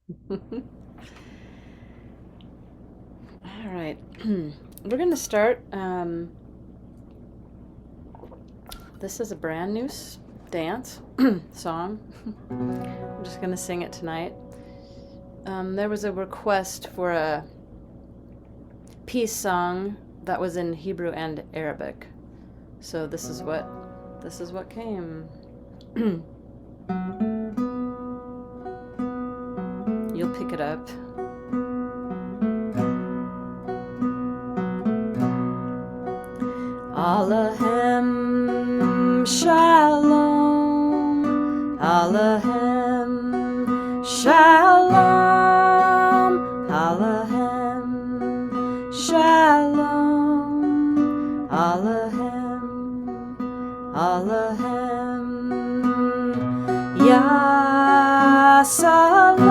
All right. We're going to start. This is a brand new dance song. I'm just going to sing it tonight. There was a request for a peace song that was in Hebrew and Arabic. So this is what came. You'll pick it up. Alahem Shalom, Alahem Shalom, Alahem Shalom, Alahem, Alahem, Ya Salam,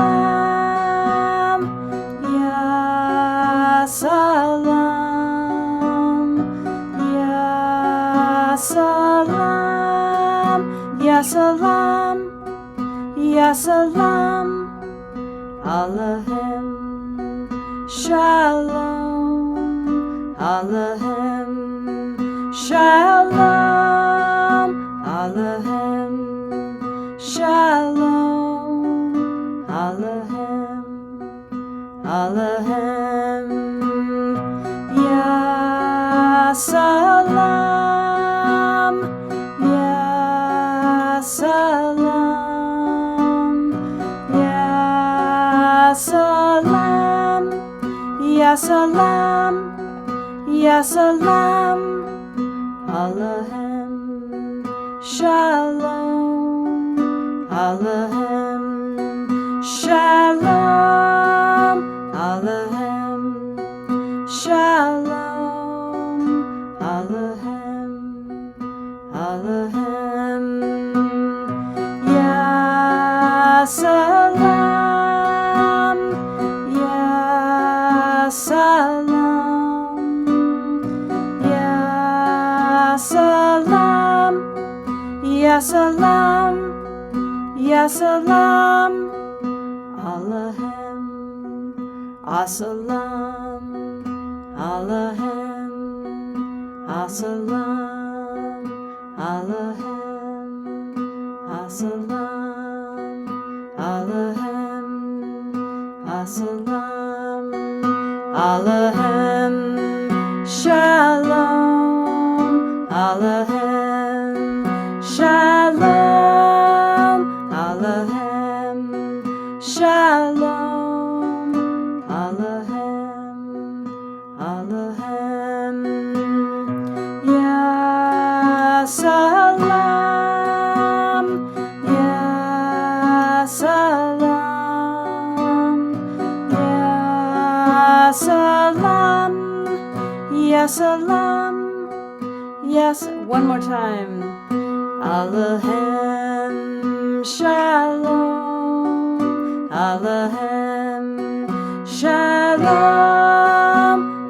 Ya Salam, Ya Salam, Ya Salam, Ya Salam, Alahem Shalom, Alahem Shalom, Alahem Shalom, Alahem, Alahem, Ya Salam, Ya Salam, Ya Salam, Ya Salam, Ya Salam, Alahem Shalom, Alahem Shalom, Alahem Shalom, Alahem, Alahem, Ya Salam, Ya Salam, Ya Salam, Ya Salam, Ya Salam, Alahem, As-salam, Alahem, As-salam, Alahem, As-salam, Alahem, As-salam, Alahem, Shalom, Alahem, Shalom, Alahem, Shalom, Alahem, Alahem, Ya Salam, Ya Salam, Ya Salam, Ya Salam, yes, one more time. Alahem Shalom, Alahem Shalom,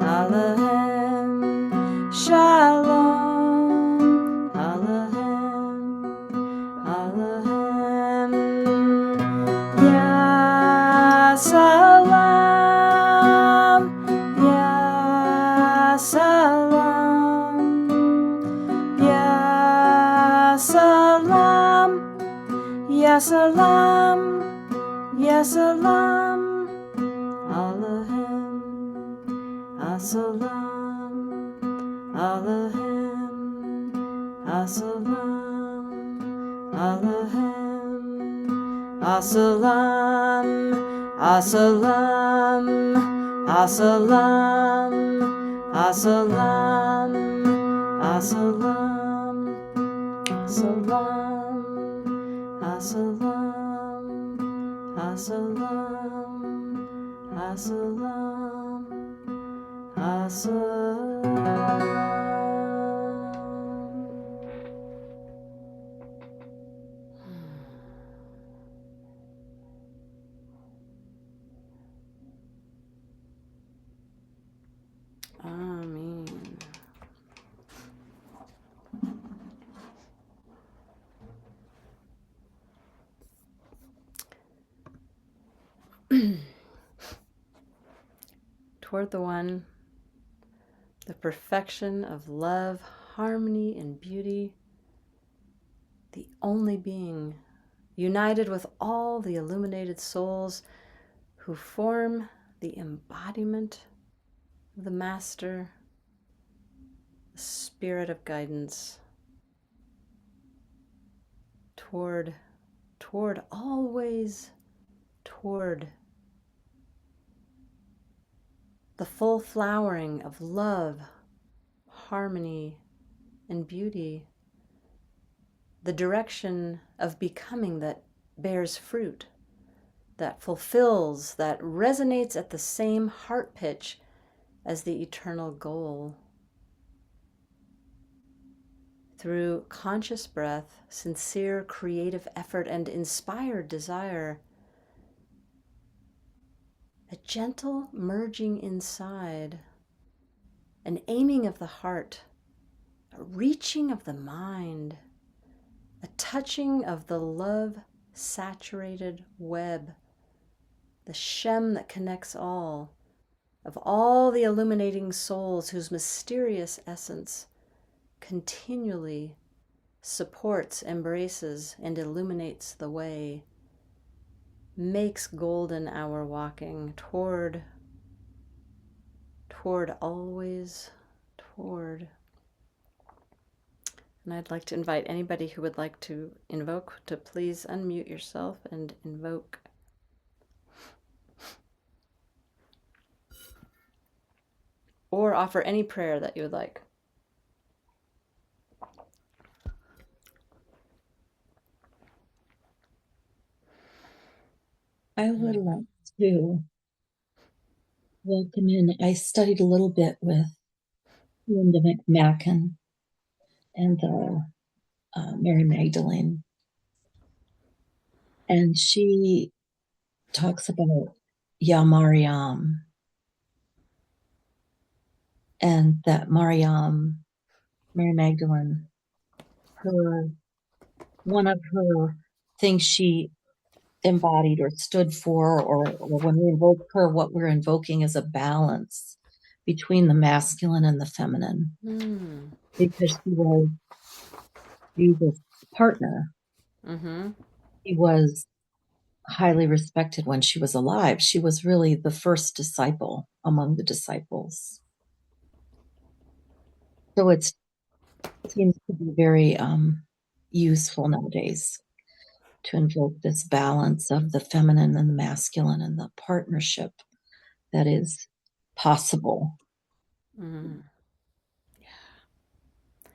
Alahem Shalom, Alahem, Alahem, Ya Salam, Ya Salam, Ya Salam, Ya Salam, Ya Salam, Alahem, As-salam, Alahem, As-salam, Alahem, As-salam, As-salam, As-salam, As-salam, As-salam, As-salam, As-salam, As-salam, As-salam, As-salam. Amen. Toward the one, the perfection of love, harmony, and beauty, the only being, united with all the illuminated souls who form the embodiment of the Master, the spirit of guidance, toward, always toward the full flowering of love, harmony, and beauty, the direction of becoming that bears fruit, that fulfills, that resonates at the same heart pitch as the eternal goal. Through conscious breath, sincere creative effort, and inspired desire, a gentle merging inside, an aiming of the heart, a reaching of the mind, a touching of the love-saturated web, the Shem that connects all, of all the illuminating souls whose mysterious essence continually supports, embraces, and illuminates the way, makes golden our walking toward, always toward. And I'd like to invite anybody who would like to invoke to please unmute yourself and invoke. Or offer any prayer that you would like. I would like to welcome in. I studied a little bit with Linda McMacken and Mary Magdalene, and she talks about Ya Mariam, and that Mariam, Mary Magdalene, one of her things she embodied or stood for, or when we invoke her, what we're invoking is a balance between the masculine and the feminine, because she was Jesus' partner. She was highly respected when she was alive. She was really the first disciple among the disciples. So it seems to be very useful nowadays to invoke this balance of the feminine and the masculine and the partnership that is possible. Yeah.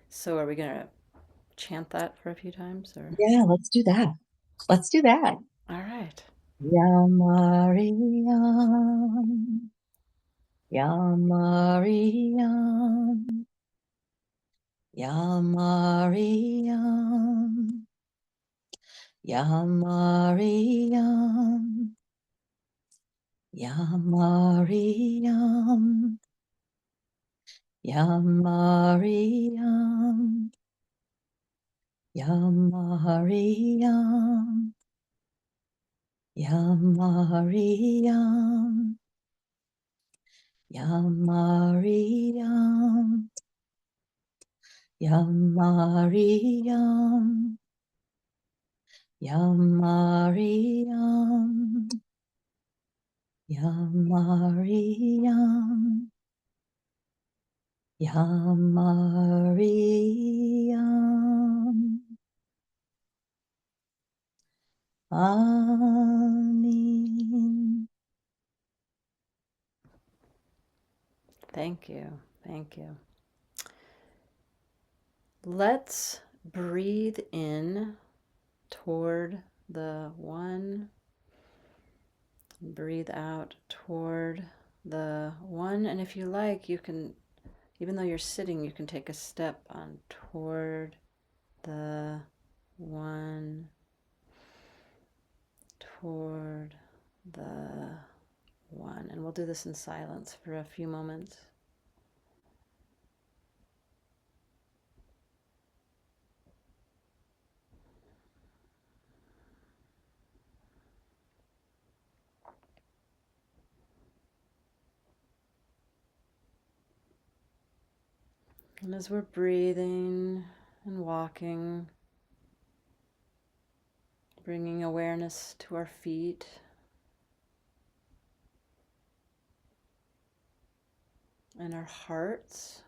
So are we going to chant that for a few times? Or? Yeah, let's do that. Let's do that. All right. Ya Mariam, Ya Mariam, Ya Mariam, Ya Mariam, Ya Mariam, Ya Mariam, Ya Mariam, Ya Mariam, Ya Mariam, Ya Mariam, Ya Mariam, Ya Mariam, Ya Mariam. Amen. Thank you. Thank you. Let's breathe in toward the one. Breathe out toward the one. And if you like, you can, even though you're sitting, you can take a step on toward the one, toward the one. And we'll do this in silence for a few moments. And as we're breathing and walking, bringing awareness to our feet, and our hearts,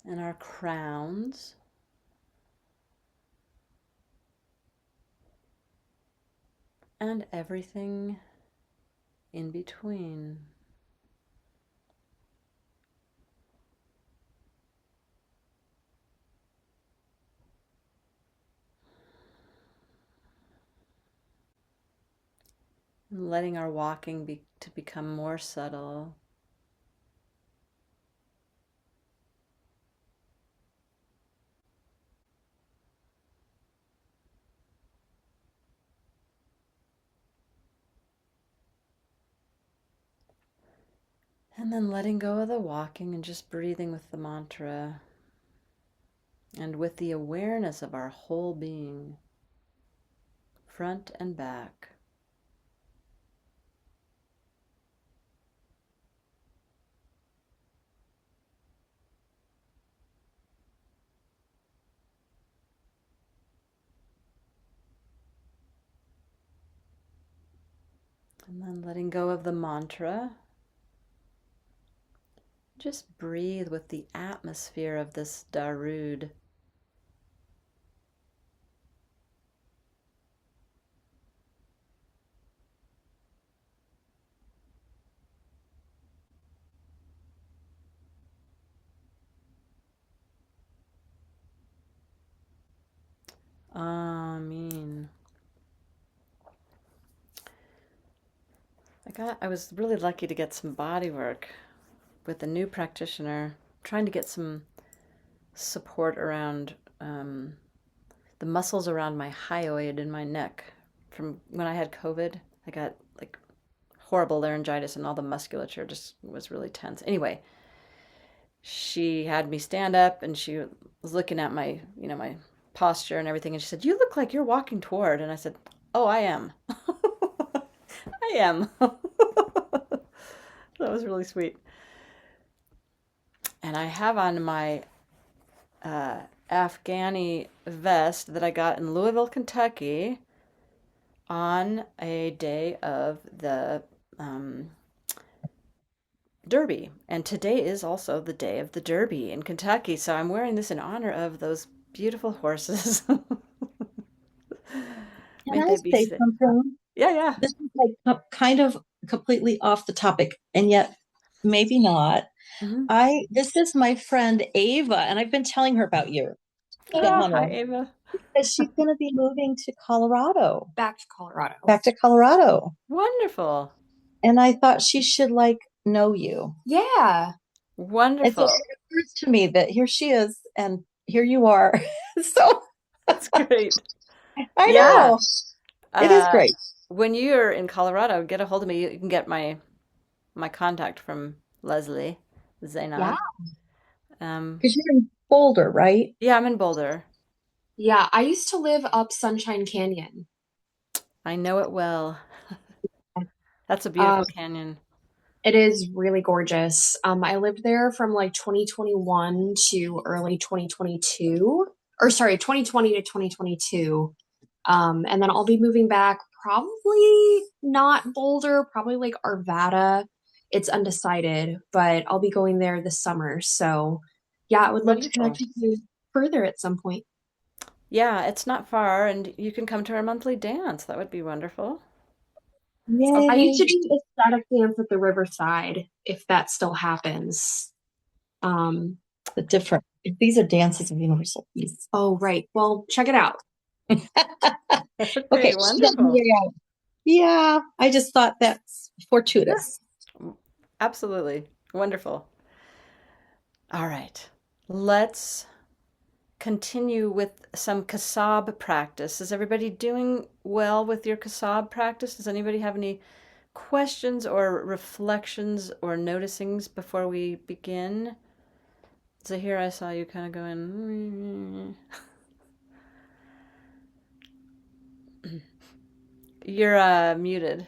and our crowns, and everything in between. And letting our walking to become more subtle. And then letting go of the walking and just breathing with the mantra and with the awareness of our whole being, front and back. And then letting go of the mantra. Just breathe with the atmosphere of this Darud. Amen. I was really lucky to get some body work with a new practitioner, trying to get some support around the muscles around my hyoid in my neck. From when I had COVID, I got like horrible laryngitis and all the musculature just was really tense. Anyway, she had me stand up and she was looking at my, my posture and everything. And she said, "You look like you're walking toward." And I said, "Oh, I am." I am. That was really sweet. And I have on my Afghani vest that I got in Louisville, Kentucky on a day of the Derby. And today is also the day of the Derby in Kentucky. So I'm wearing this in honor of those beautiful horses. Can May I they be say safe. something? Yeah, yeah. This is like kind of completely off the topic, and yet maybe not. Mm-hmm. This is my friend Ava, and I've been telling her about you, Hi, Ava. because she's going to be moving to Colorado, Back to Colorado. back to Colorado. Wonderful. And I thought she should know you. Yeah. Wonderful. It occurs to me that here she is, and here you are. So That's great. I Yeah. know. It is great. When you're in Colorado, get a hold of me. You can get my contact from Leslie Zainab. Because you're in Boulder, right? Yeah, I'm in Boulder. Yeah, I used to live up Sunshine Canyon. I know it well. That's a beautiful canyon. It is really gorgeous. I lived there from 2021 to early 2022, or sorry, 2020 to 2022. And then I'll be moving back, probably not Boulder, probably Arvada. It's undecided, but I'll be going there this summer. So yeah, I would love to connect with you further at some point. Yeah, it's not far, and you can come to our monthly dance. That would be wonderful. Yay. I used to do a static dance at the Riverside, if that still happens. These are dances of universal peace. Oh, right. Well, check it out. Okay, wonderful. Yeah, I just thought that's fortuitous. Absolutely. Wonderful. All right. Let's continue with some Kasab practice. Is everybody doing well with your Kasab practice? Does anybody have any questions or reflections or noticings before we begin? Zahir, I saw you kind of going. You're muted.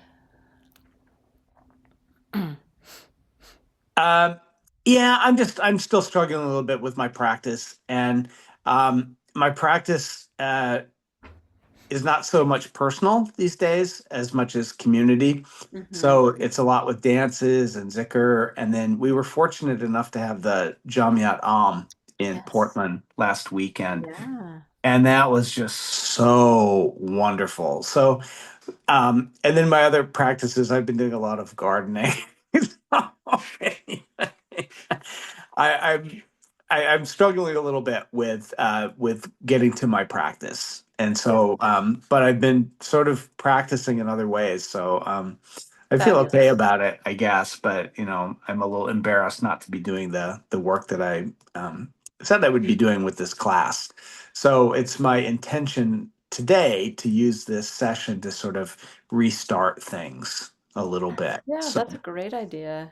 Um, yeah, I'm still struggling a little bit with my practice, and my practice is not so much personal these days as much as community. Mm-hmm. So it's a lot with dances and zikr, and then we were fortunate enough to have the Jamiat Am in Yes. Portland last weekend, Yeah. and that was just so wonderful. So and then my other practices, I've been doing a lot of gardening. I, I'm I'm struggling a little bit with getting to my practice, and Yeah. so but I've been sort of practicing in other ways, so I feel okay Fabulous. about it, I guess. But I'm a little embarrassed not to be doing the work that I said I would be doing with this class. So it's my intention today to use this session to sort of restart things a little bit. Yeah, So that's a great idea.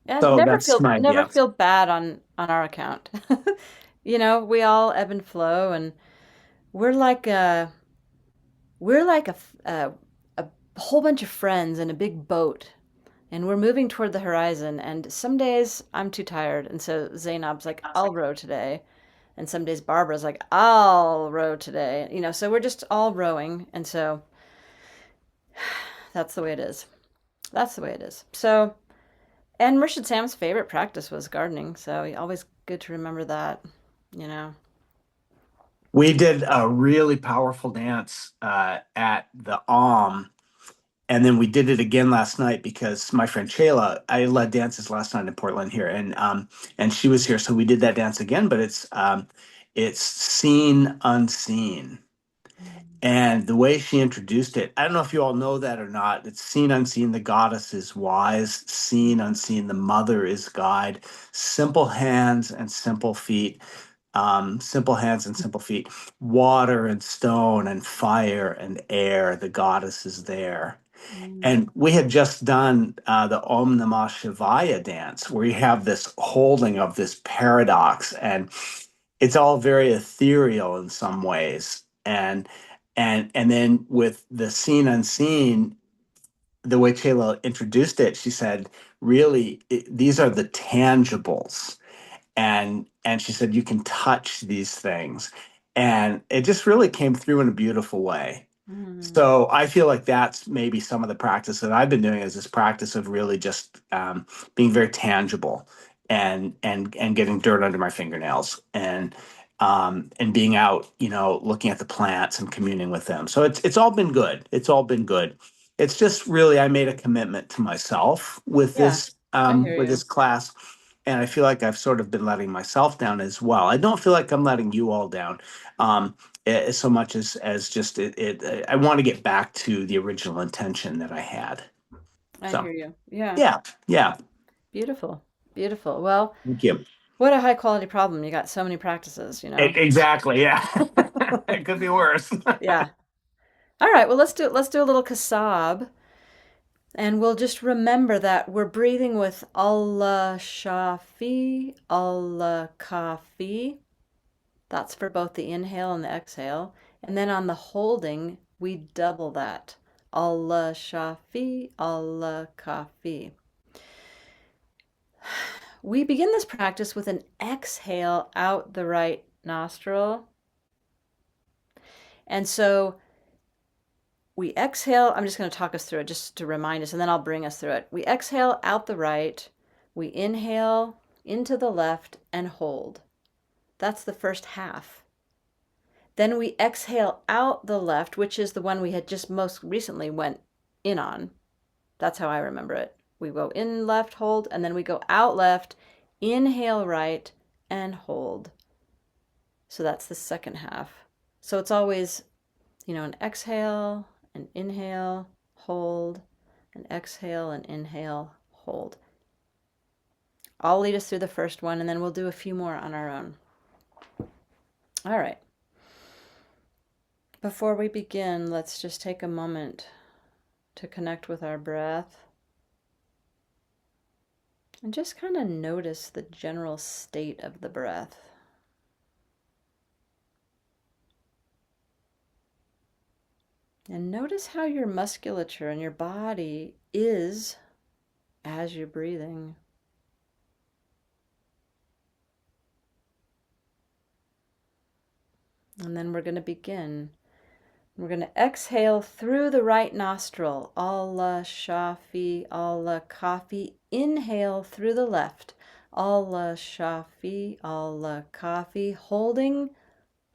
And so that's my never idea. feel bad on our account. We all ebb and flow, and we're like a we're like a whole bunch of friends in a big boat, and we're moving toward the horizon. And some days I'm too tired, and so Zainab's like, "I'll row today," and some days Barbara's like, "I'll row today." So we're just all rowing, and so that's the way it is. That's the way it is. So. And Murshid Sam's favorite practice was gardening, so always good to remember that, you know. We did a really powerful dance at the and then we did it again last night because my friend Shayla, I led dances last night in Portland here, and she was here, so we did that dance again. But it's seen unseen, and the way she introduced it, I don't know if you all know that or not. It's seen unseen. The goddess is wise. Seen unseen. The mother is guide. Simple hands and simple feet. Simple hands and simple feet. Water and stone and fire and air. The goddess is there. Mm. And we had just done the Om Namah Shivaya dance, where you have this holding of this paradox, and it's all very ethereal in some ways. And then with the seen unseen, the way Chela introduced it, she said, "Really, these are the tangibles." And she said, "You can touch these things," and it just really came through in a beautiful way. Mm. So I feel like that's maybe some of the practice that I've been doing, is this practice of really just being very tangible and getting dirt under my fingernails and being out, looking at the plants and communing with them. So it's all been good. It's all been good. It's just really I made a commitment to myself Yeah, I hear with you. this class, and I feel like I've sort of been letting myself down as well. I don't feel like I'm letting you all down. So much as just I want to get back to the original intention that I had. I So hear you. Yeah, yeah, yeah. beautiful. Beautiful. Well, Thank you. what a high quality problem. You got so many practices. Exactly. Yeah. It could be worse. Yeah. All right, well let's do a little kasab, and we'll just remember that we're breathing with Allah Shafi, Allah Kafi. That's for both the inhale and the exhale. And then on the holding, we double that. Allah Shafi, Allah Kafi. We begin this practice with an exhale out the right nostril. And so we exhale. I'm just going to talk us through it just to remind us, and then I'll bring us through it. We exhale out the right. We inhale into the left and hold. That's the first half. Then we exhale out the left, which is the one we had just most recently went in on. That's how I remember it. We go in left, hold, and then we go out left, inhale right, and hold. So that's the second half. So it's always, an exhale, an inhale, hold, an exhale, an inhale, hold. I'll lead us through the first one, and then we'll do a few more on our own. All right. Before we begin, let's just take a moment to connect with our breath and just kind of notice the general state of the breath. And notice how your musculature and your body is as you're breathing. And then we're going to begin. We're going to exhale through the right nostril. Allah Shafi, Allah Kafi. Inhale through the left. Allah Shafi, Allah Kafi. Holding.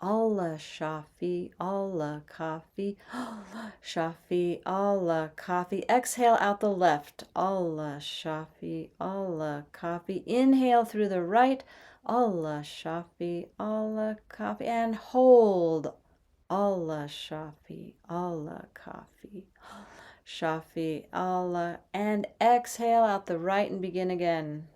Allah Shafi, Allah Kafi, Allah Shafi, Allah Kafi. Exhale out the left. Allah Shafi, Allah Kafi. Inhale through the right. Allah Shafi, Allah Kafi. And hold. Allah Shafi, Allah Kafi, Shafi, Allah. And exhale out the right and begin again.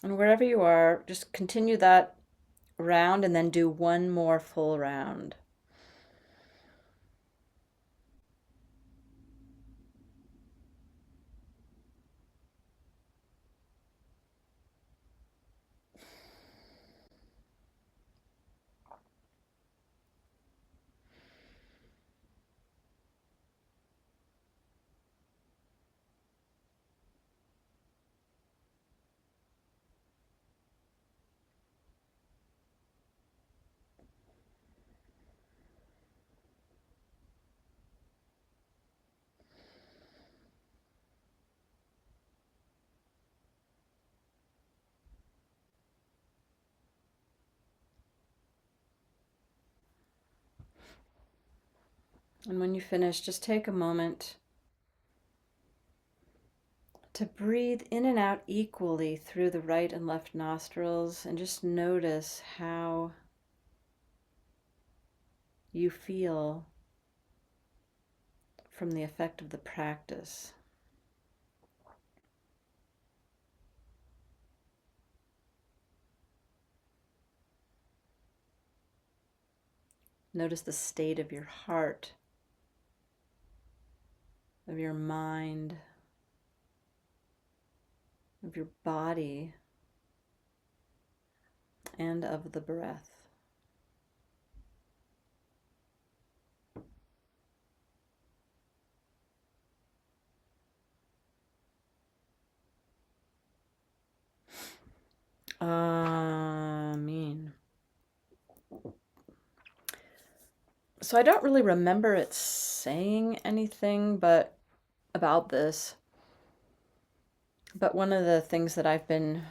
And wherever you are, just continue that round and then do one more full round. And when you finish, just take a moment to breathe in and out equally through the right and left nostrils, and just notice how you feel from the effect of the practice. Notice the state of your heart, of your mind, of your body, and of the breath. Ameen. So I don't really remember it saying anything about this. But one of the things that I've been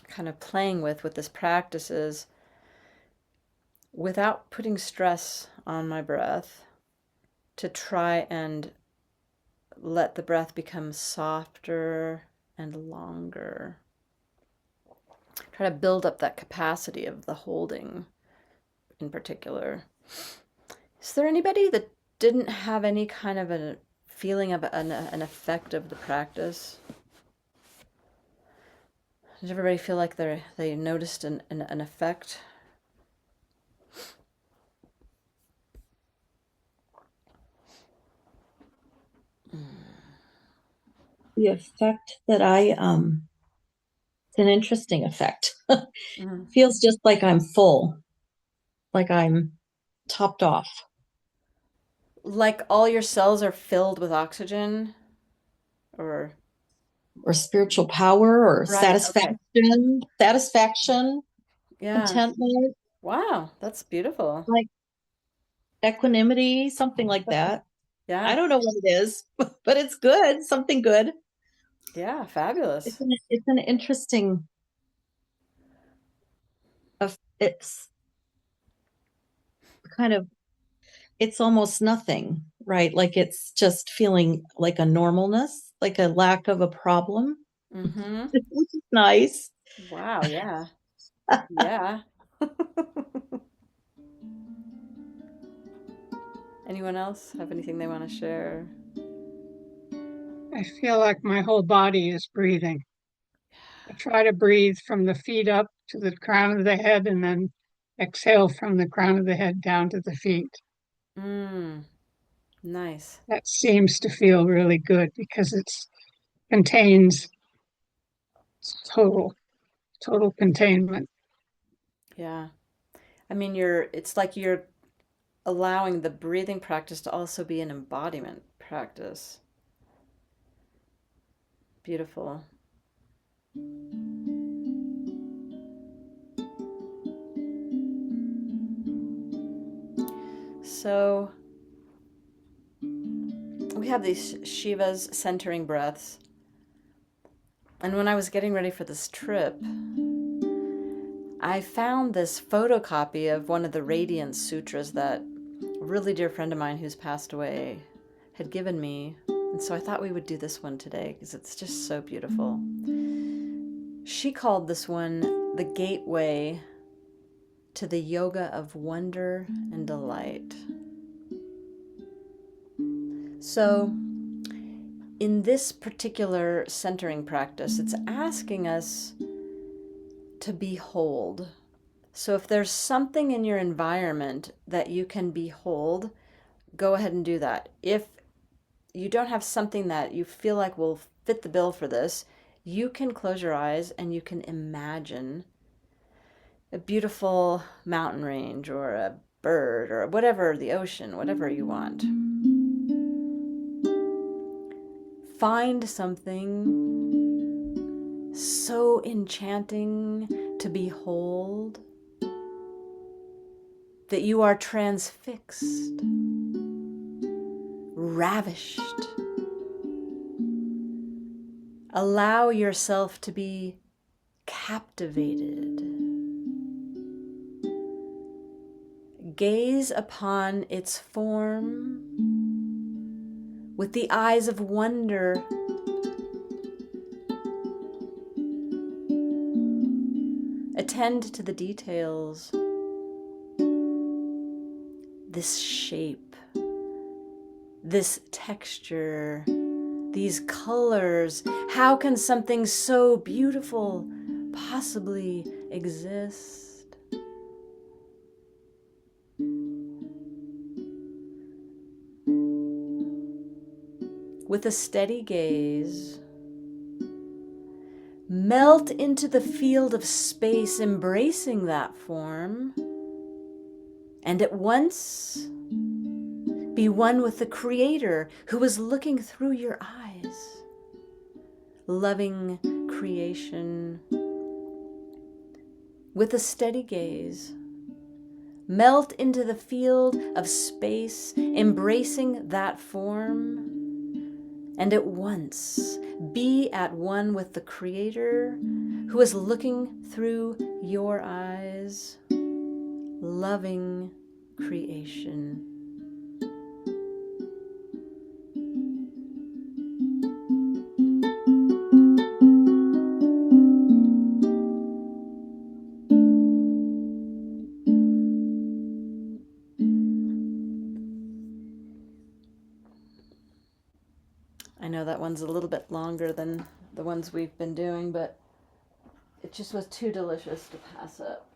kind of playing with this practice is, without putting stress on my breath, to try and let the breath become softer and longer. Try to build up that capacity of the holding in particular. Is there anybody that didn't have any kind of a feeling of an effect of the practice? Did everybody feel like they noticed an effect the effect that it's an interesting effect. Mhm. Feels just like I'm full, like I'm topped off. Like all your cells are filled with oxygen, or Or spiritual power or right? Okay. satisfaction, Yeah. contentment, Wow, that's beautiful. like equanimity, something like that. I Yeah. don't know what it is, but it's good, something good. Yeah, fabulous. It's an interesting, it's kind of, it's almost nothing, right? Like it's just feeling like a normalness, like a lack of a problem, Mm-hmm. which is nice. Wow, yeah. Yeah. Anyone else have anything they want to share? I feel like my whole body is breathing. I try to breathe from the feet up to the crown of the head and then exhale from the crown of the head down to the feet. Mm, nice. That seems to feel really good because it contains total, total containment. Yeah. I mean, it's like you're allowing the breathing practice to also be an embodiment practice. Beautiful. So we have these Shiva's centering breaths. And when I was getting ready for this trip, I found this photocopy of one of the Radiance Sutras that a really dear friend of mine who's passed away had given me. And so I thought we would do this one today because it's just so beautiful. She called this one the gateway to the yoga of wonder and delight. So, in this particular centering practice, it's asking us to behold. So, if there's something in your environment that you can behold, go ahead and do that. If you don't have something that you feel like will fit the bill for this, you can close your eyes and you can imagine a beautiful mountain range or a bird or whatever, the ocean, whatever you want. Find something so enchanting to behold that you are transfixed, ravished. Allow yourself to be captivated. Gaze upon its form with the eyes of wonder. Attend to the details. This shape, this texture, these colors. How can something so beautiful possibly exist? With a steady gaze, melt into the field of space, embracing that form, and at once be one with the Creator who is looking through your eyes. Loving creation. With a steady gaze, melt into the field of space, embracing that form, and at once be at one with the Creator who is looking through your eyes, loving creation. I know that one's a little bit longer than the ones we've been doing, but it just was too delicious to pass up.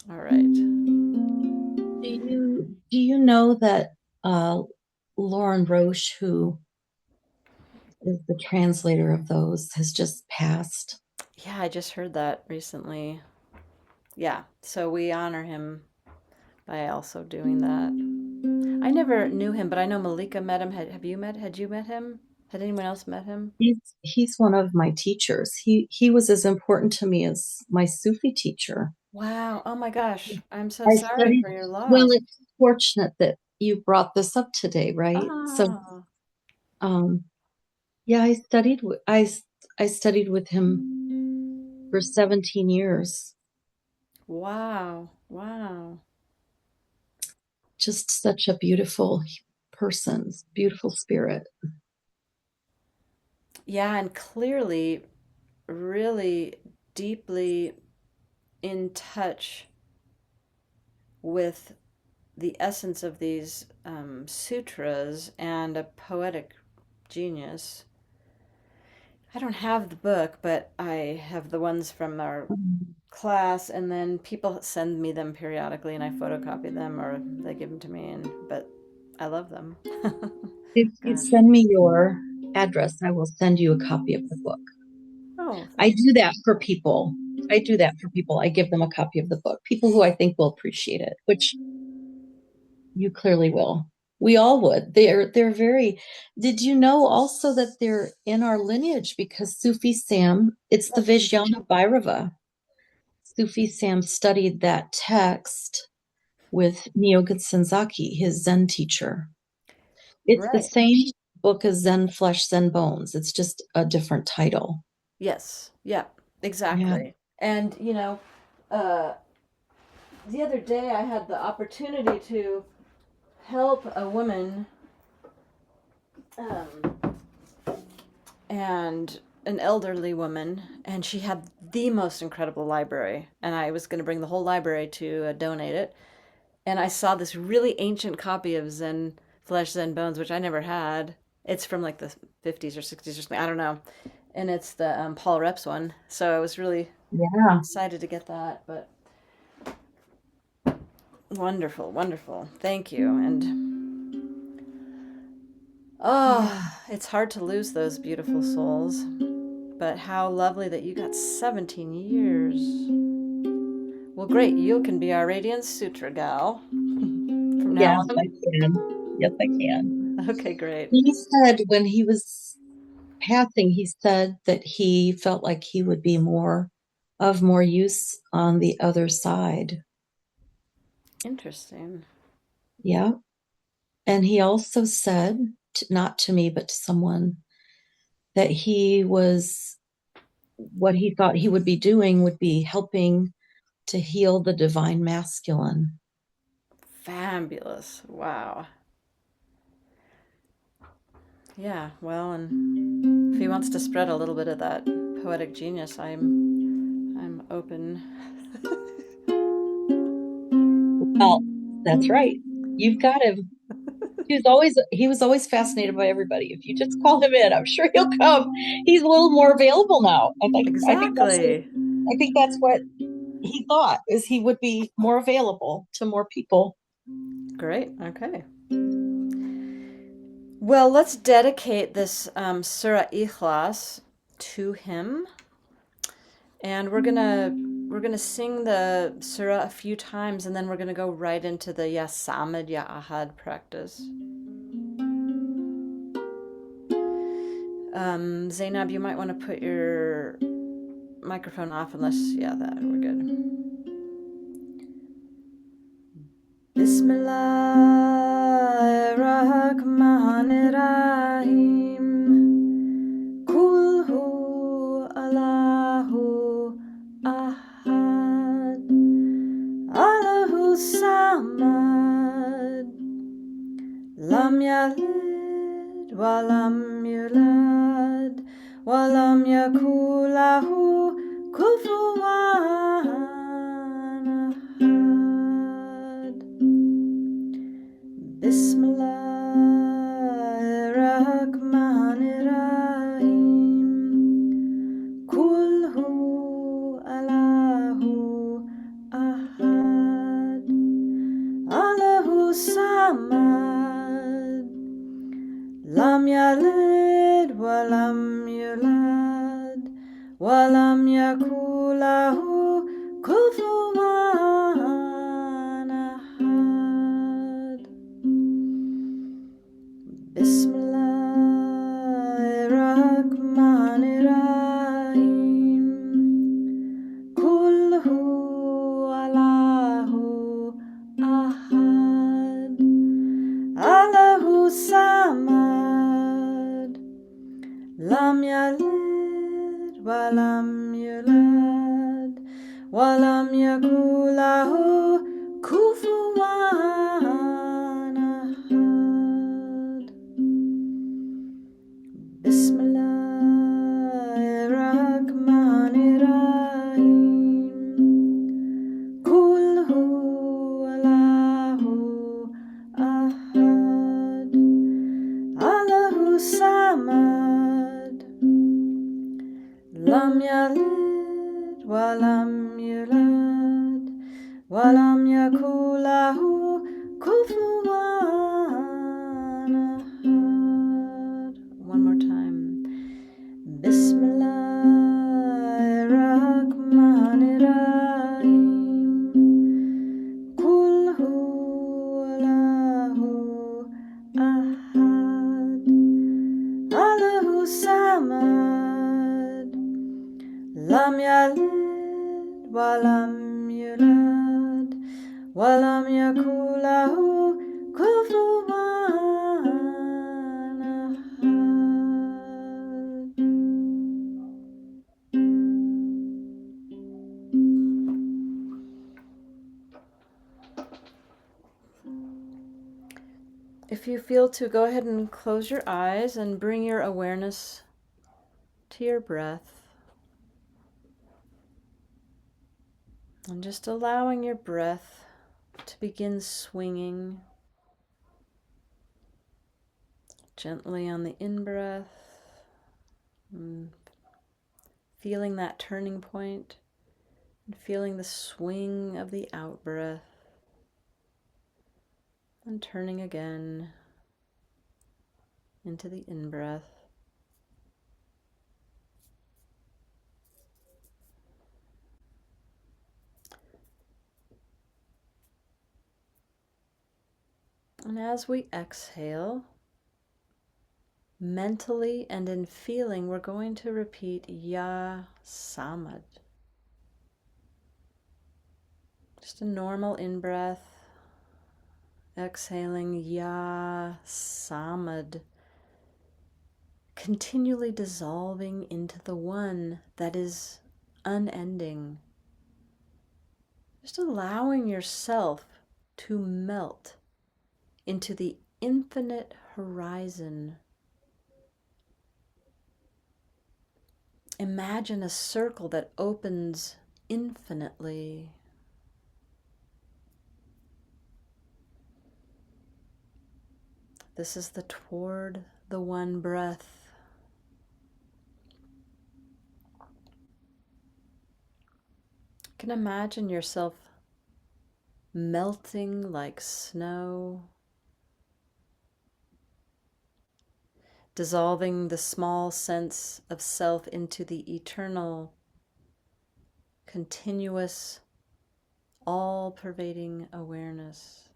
All right. Do you know that Lauren Roche, who is the translator of those, has just passed. Yeah, I just heard that recently. Yeah, so we honor him by also doing that. I never knew him, but I know Malika met him. Had you met him? Had anyone else met him? He's one of my teachers. He was as important to me as my Sufi teacher. Wow. Oh my gosh. I'm so I sorry studied, for your well, loss. it's fortunate that you brought this up today, right? So, Ah, yeah, I studied with him for 17 years. wow. Wow. Just such a beautiful person, beautiful spirit. Yeah, and clearly really deeply in touch with the essence of these sutras and a poetic genius. I don't have the book, but I have the ones from our class, and then people send me them periodically, and I photocopy them or they give them to me. But I love them. If you Gosh. send me your address, I will send you a copy of the book. Oh, I do that for people. I do that for people. I give them a copy of the book. People who I think will appreciate it, which you clearly will. We all would. They're very. Did you know also that they're in our lineage because Sufi Sam, it's the Vijnana Bhairava. Sufi Sam studied that text with Nyogen Senzaki, his Zen teacher. It's the right. same book as Zen Flesh, Zen Bones. It's just a different title. Yes. Yeah, Yeah. exactly. And, the other day I had the opportunity to help a woman and an elderly woman, and she had the most incredible library. And I was going to bring the whole library to donate it. And I saw this really ancient copy of Zen Flesh, Zen Bones, which I never had. It's from like the 50s or 60s or something. I don't know. And it's the Paul Reps one. So I was really Yeah. excited to get that. But wonderful, wonderful. Thank you. And it's hard to lose those beautiful souls. But how lovely that you got 17 years. Well, great. You can be our Radiant Sutra gal from now Yes, on. I can. Yes, I can. Okay, great. He said when he was passing, he said that he felt like he would be more use on the other side. Interesting. Yeah. And he also said, not to me, but to someone, that what he thought he would be doing would be helping to heal the divine masculine. Fabulous. Wow. Yeah, well, and if he wants to spread a little bit of that poetic genius, I'm open. Well, that's right. You've got him. He was always fascinated by everybody. If you just call him in, I'm sure he'll come. He's a little more available now. Exactly. I think that's what he thought, is he would be more available to more people. Great. Okay. Well, let's dedicate this Surah Ikhlas to him, and we're gonna sing the surah a few times, and then we're gonna go right into the Ya Samad Ya Ahad practice. Zainab, you might want to put your microphone off unless, yeah, that we're good. Bismillahirrahmanirrahim. Kul hu Allahu ahad. Allahu samad. Lam yalid wa lam yulad. Walam yakulahu kufuwan ahad. Bismillahirrahmanirrahim. Kul hu Allahu ahad. Allahu samad. Lam yalid wa lam yalid walam yulad walam yakul lahu kufuwan ahad. Bismillahirrahmanirrahim. Kul huwallahu ahad. Allahu samad. Lam yalid walam yulad walam yakul lahu kufuwan ahad. One more time. Bismillahirrahmanirrahim. Kul huwallahu ahad. Allahu samad. Lam yalid walam yulad walam yakul lahu kufuwan ahad. If you feel to, go ahead and close your eyes and bring your awareness to your breath. And just allowing your breath to begin swinging gently on the in-breath, and feeling that turning point, and feeling the swing of the out-breath, and turning again into the in-breath. And as we exhale, mentally and in feeling, we're going to repeat Ya Samad. Just a normal in-breath, exhaling Ya Samad, continually dissolving into the one that is unending. Just allowing yourself to melt into the infinite horizon. Imagine a circle that opens infinitely. This is the toward the one breath. You can imagine yourself melting like snow, dissolving the small sense of self into the eternal, continuous, all-pervading awareness.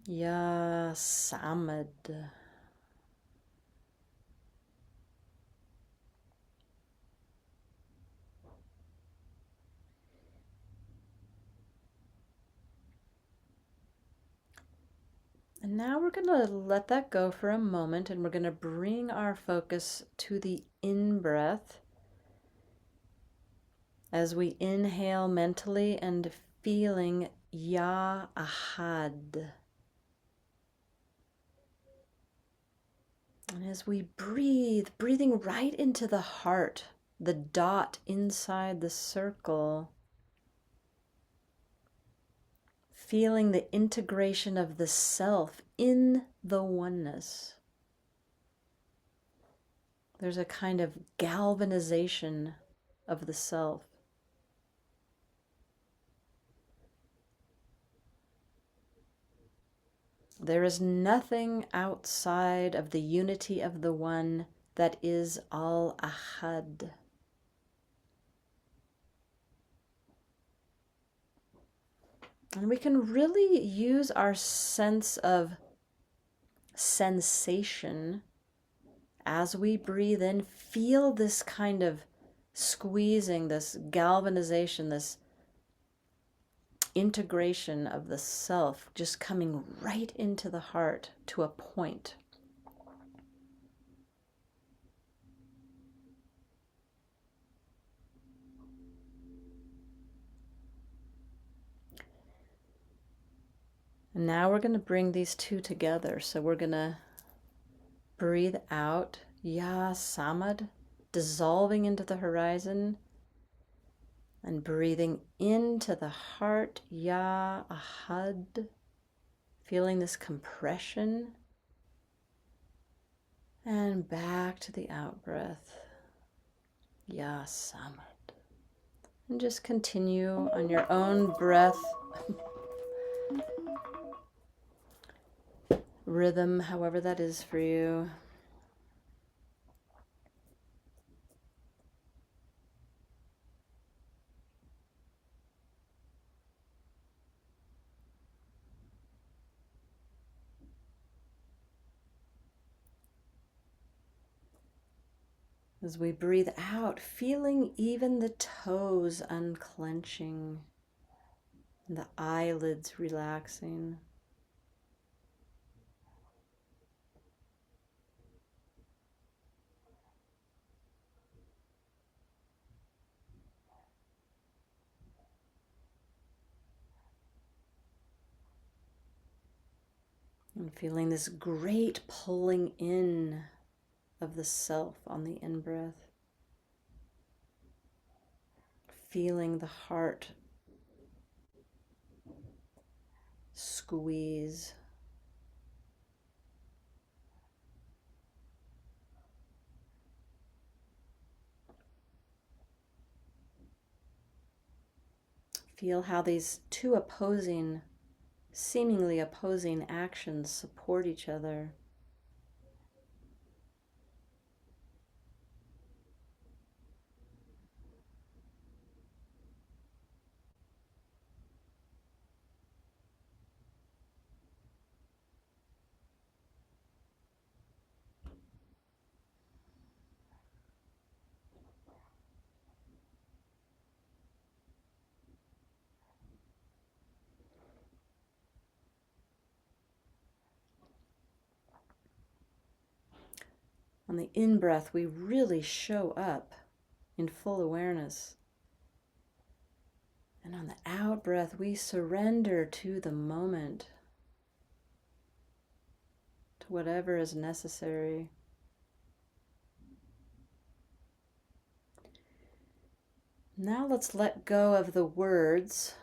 Ya Samad. And now we're going to let that go for a moment, and we're going to bring our focus to the in-breath as we inhale mentally and feeling Ya Ahad. And as we breathe, breathing right into the heart, the dot inside the circle, feeling the integration of the self in the oneness. There's a kind of galvanization of the self. There is nothing outside of the unity of the one that is Al-Ahad. And we can really use our sense of sensation as we breathe in, feel this kind of squeezing, this galvanization, this integration of the self just coming right into the heart to a point. And now we're going to bring these two together. So we're going to breathe out Ya Samad, dissolving into the horizon, and breathing into the heart Ya Ahad, feeling this compression, and back to the out breath Ya Samad. And just continue on your own breath rhythm, however that is for you. As we breathe out, feeling even the toes unclenching, and the eyelids relaxing. And feeling this great pulling in of the self on the in-breath. Feeling the heart squeeze. Feel how these two seemingly opposing actions support each other. On the in-breath, we really show up in full awareness. And on the out-breath, we surrender to the moment, to whatever is necessary. Now let's let go of the words,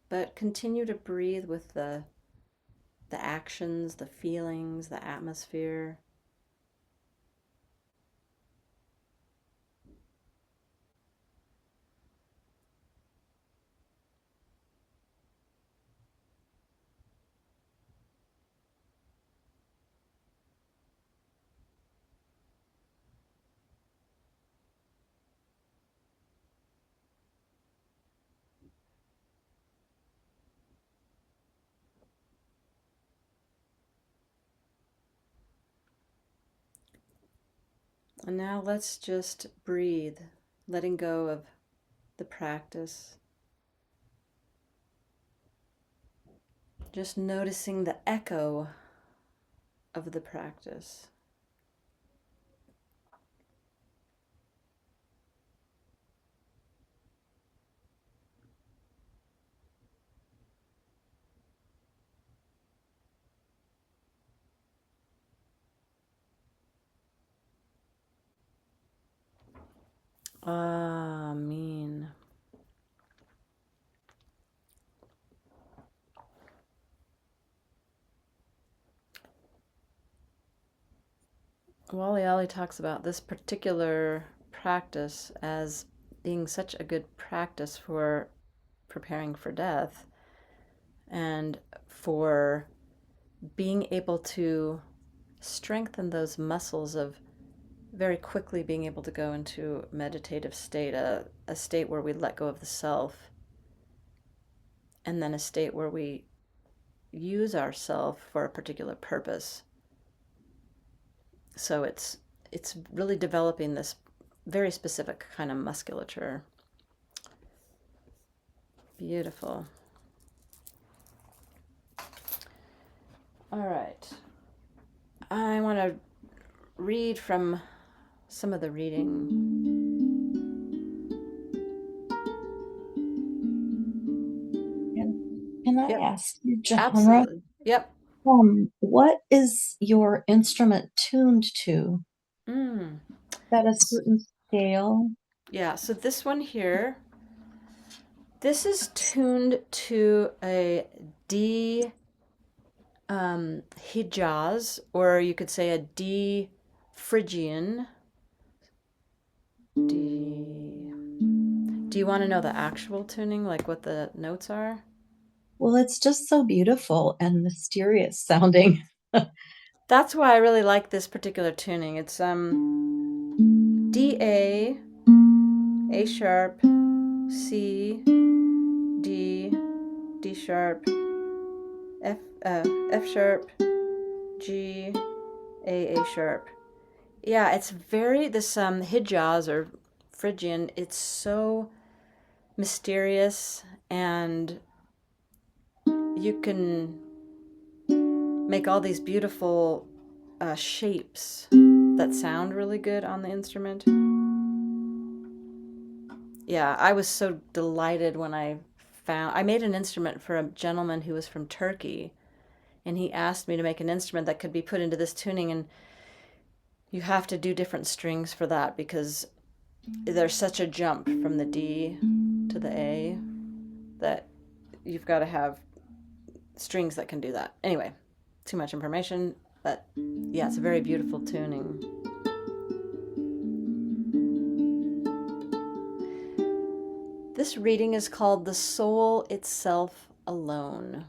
but continue to breathe with the actions, the feelings, the atmosphere. And now let's just breathe, letting go of the practice. Just noticing the echo of the practice. Amen. Wally Ali talks about this particular practice as being such a good practice for preparing for death and for being able to strengthen those muscles of very quickly being able to go into a meditative state, a state where we let go of the self, and then a state where we use ourself for a particular purpose. So it's really developing this very specific kind of musculature. Beautiful. All right. I want to read from some of the reading. Can I Yep. ask you, Genre, Absolutely. Yep. what is your instrument tuned to? Mm. Is that a certain scale? Yeah, so this one here, this is tuned to a D Hijaz, or you could say a D Phrygian. D. Do you want to know the actual tuning, like what the notes are? Well, it's just so beautiful and mysterious sounding. That's why I really like this particular tuning. It's D A, A sharp, C, D, D sharp, F sharp, G, A sharp. Yeah, it's very this Hijaz or Phrygian. It's so mysterious, and you can make all these beautiful shapes that sound really good on the instrument. Yeah, I was so delighted when I made an instrument for a gentleman who was from Turkey, and he asked me to make an instrument that could be put into this tuning, and you have to do different strings for that because there's such a jump from the D to the A that you've got to have strings that can do that. Anyway, too much information, but yeah, it's a very beautiful tuning. This reading is called The Soul Itself Alone.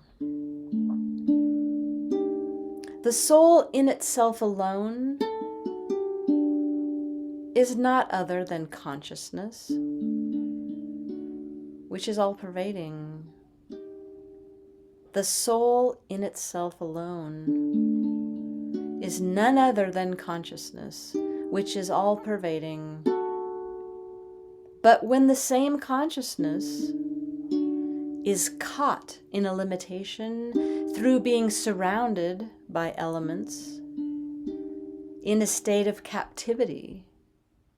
The soul in itself alone is not other than consciousness, which is all pervading. The soul in itself alone is none other than consciousness, which is all pervading. But when the same consciousness is caught in a limitation through being surrounded by elements in a state of captivity,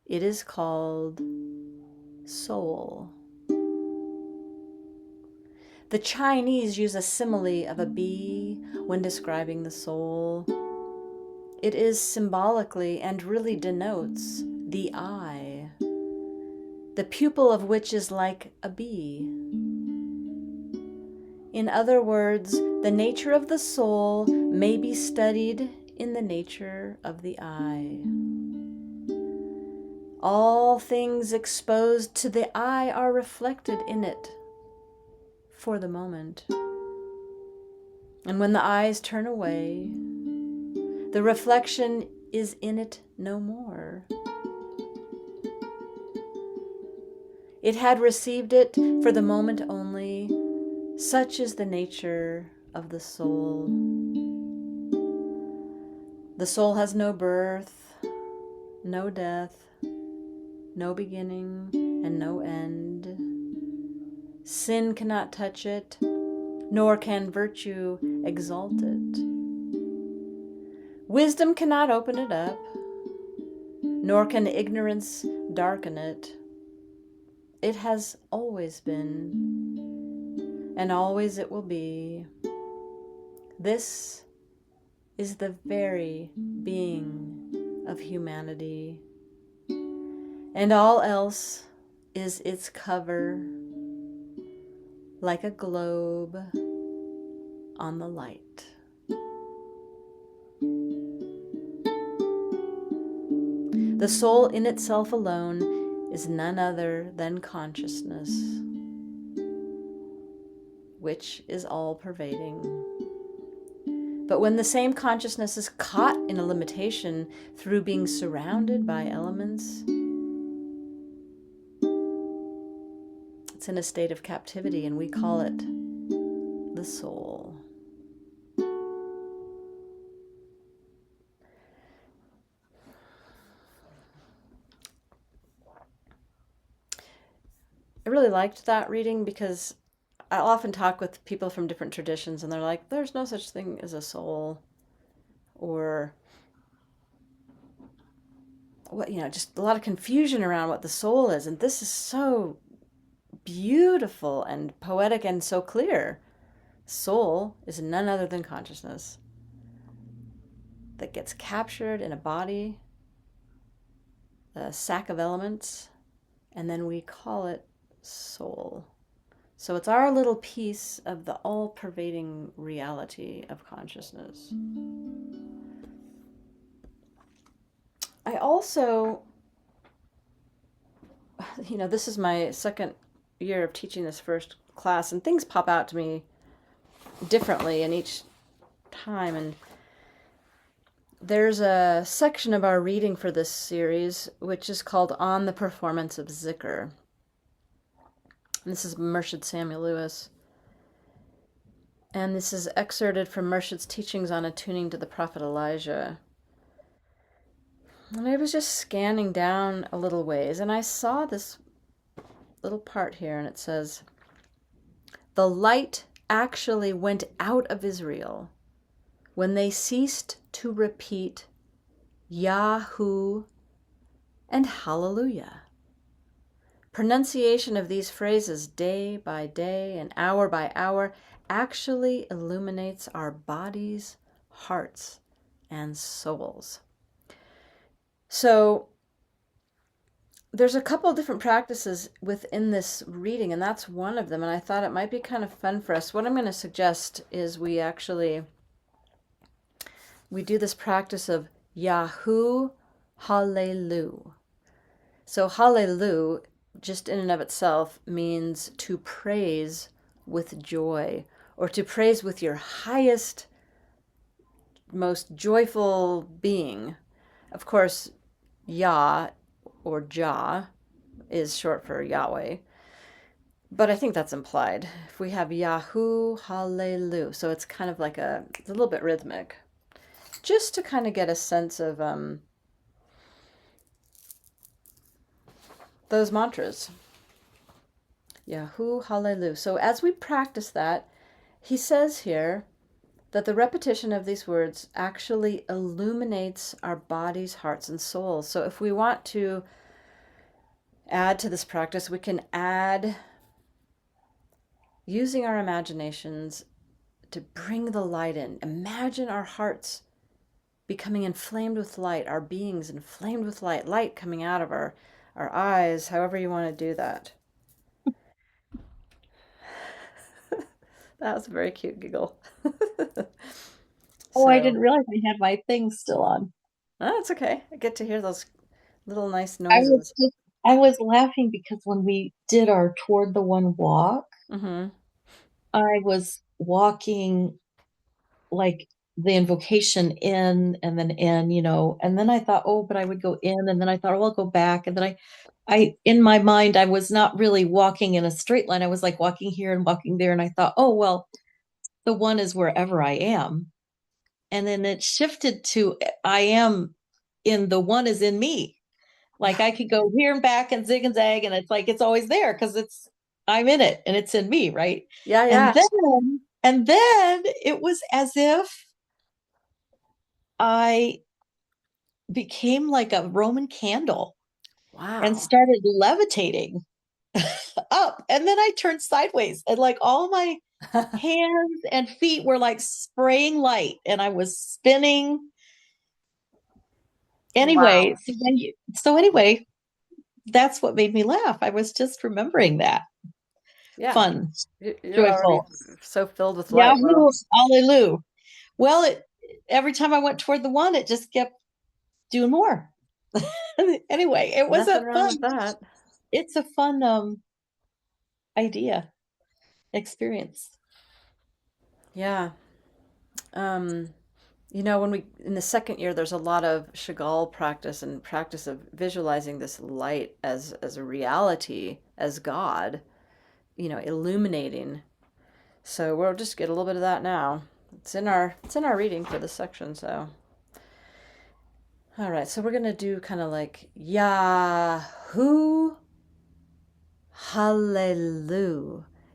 it is called soul. The Chinese use a simile of a bee when describing the soul. It is symbolically and really denotes the eye, the pupil of which is like a bee. In other words, the nature of the soul may be studied in the nature of the eye. All things exposed to the eye are reflected in it for the moment. And when the eyes turn away, the reflection is in it no more. It had received it for the moment only. Such is the nature of the soul. The soul has no birth, no death, no beginning, and no end. Sin cannot touch it, nor can virtue exalt it. Wisdom cannot open it up, nor can ignorance darken it. It has always been, and always it will be. This is the very being of humanity, and all else is its cover, like a globe on the light. The soul in itself alone is none other than consciousness, which is all pervading. But when the same consciousness is caught in a limitation through being surrounded by elements, it's in a state of captivity, and we call it the soul. I really liked that reading because I'll often talk with people from different traditions, and they're like, "There's no such thing as a soul," or what, just a lot of confusion around what the soul is. And this is so beautiful and poetic and so clear. Soul is none other than consciousness that gets captured in a body, a sack of elements, and then we call it soul. So it's our little piece of the all-pervading reality of consciousness. I also, this is my second year of teaching this first class, and things pop out to me differently in each time. And there's a section of our reading for this series which is called On the Performance of Zikr. And this is Murshid Samuel Lewis. And this is excerpted from Murshid's teachings on attuning to the Prophet Elijah. And I was just scanning down a little ways, and I saw this little part here, and it says, "The light actually went out of Israel when they ceased to repeat Yahoo and Hallelujah. Pronunciation of these phrases day by day and hour by hour actually illuminates our bodies, hearts, and souls." So there's a couple different practices within this reading, and that's one of them. And I thought it might be kind of fun for us. What I'm going to suggest is we do this practice of Yahoo Hallelu. So Hallelu, just in and of itself, means to praise with joy, or to praise with your highest, most joyful being. Of course, Yah or Jah is short for Yahweh, but I think that's implied. If we have Yahoo Hallelu, so it's kind of like it's a little bit rhythmic, just to kind of get a sense of those mantras. Yahoo Hallelu. So as we practice that, he says here that the repetition of these words actually illuminates our bodies, hearts, and souls. So if we want to add to this practice, we can add using our imaginations to bring the light in. Imagine our hearts becoming inflamed with light, our beings inflamed with light, light coming out of our eyes, however you want to do that. That was a very cute giggle. Oh, I didn't realize I had my thing still on. Oh, it's okay. I get to hear those little nice noises. I was laughing because when we did our Toward the One walk, Mm-hmm. I was walking like the invocation in and then in, and then I thought, oh, but I would go in, and then I thought, oh, I'll go back. And then I in my mind, I was not really walking in a straight line. I was like walking here and walking there. And I thought, oh, well, the one is wherever I am. And then it shifted to I am in the one is in me. Like I could go here and back and zig and zag, and it's like it's always there because I'm in it and it's in me, right? Yeah, yeah. And then it was as if I became like a Roman candle. Wow. And started levitating up. And then I turned sideways, and like all my hands and feet were like spraying light, and I was spinning. Anyway, wow. Anyway, that's what made me laugh. I was just remembering that. Yeah. Fun, You're joyful, so filled with light. Yahoo, hallelujah. Well, every time I went toward the one, it just kept doing more. Anyway, it was Nothing wrong with that. It's a fun idea, experience. Yeah. When in the second year, there's a lot of Chagall practice and practice of visualizing this light as a reality, as God, illuminating. So we'll just get a little bit of that now. It's in our reading for this section. So, all right. So we're gonna do kind of like Yahoo Hallelujah.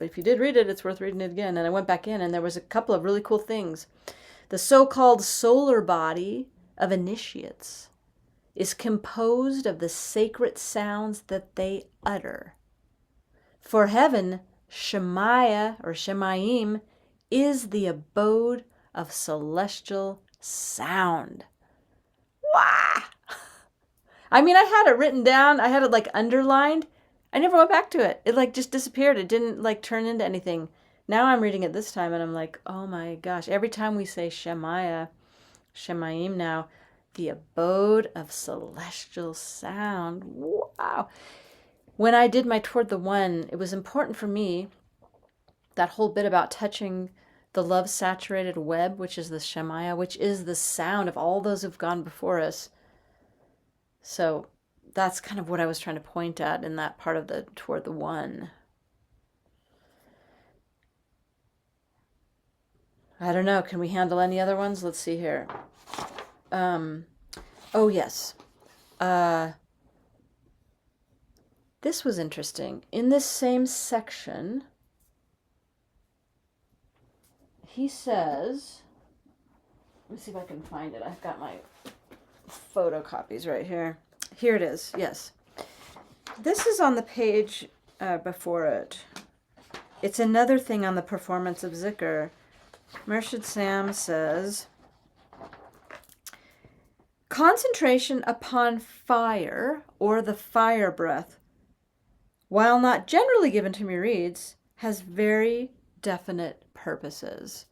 But if you did read it, it's worth reading it again. And I went back in, and there was a couple of really cool things. The so-called solar body of initiates is composed of the sacred sounds that they utter. For heaven, Shemaiah or Shemaim is the abode of celestial sound. Wow! I mean, I had it written down. I had it like underlined. I never went back to it. It like just disappeared. It didn't like turn into anything. Now I'm reading it this time and I'm like, oh my gosh. Every time we say Shemaiah, Shemaim now, the abode of celestial sound. Wow. When I did my Toward the One, it was important for me, that whole bit about touching the love-saturated web, which is the Shemaiah, which is the sound of all those who've gone before us. So that's kind of what I was trying to point at in that part of the Toward the One. I don't know. Can we handle any other ones? Let's see here. Oh, yes. This was interesting. In this same section, he says, let me see if I can find it. I've got my photocopies right here. Here it is. Yes. This is on the page before it. It's another thing on the performance of Zikr. Murshid Sam says, concentration upon fire, or the fire breath, while not generally given to murids, has very definite purposes.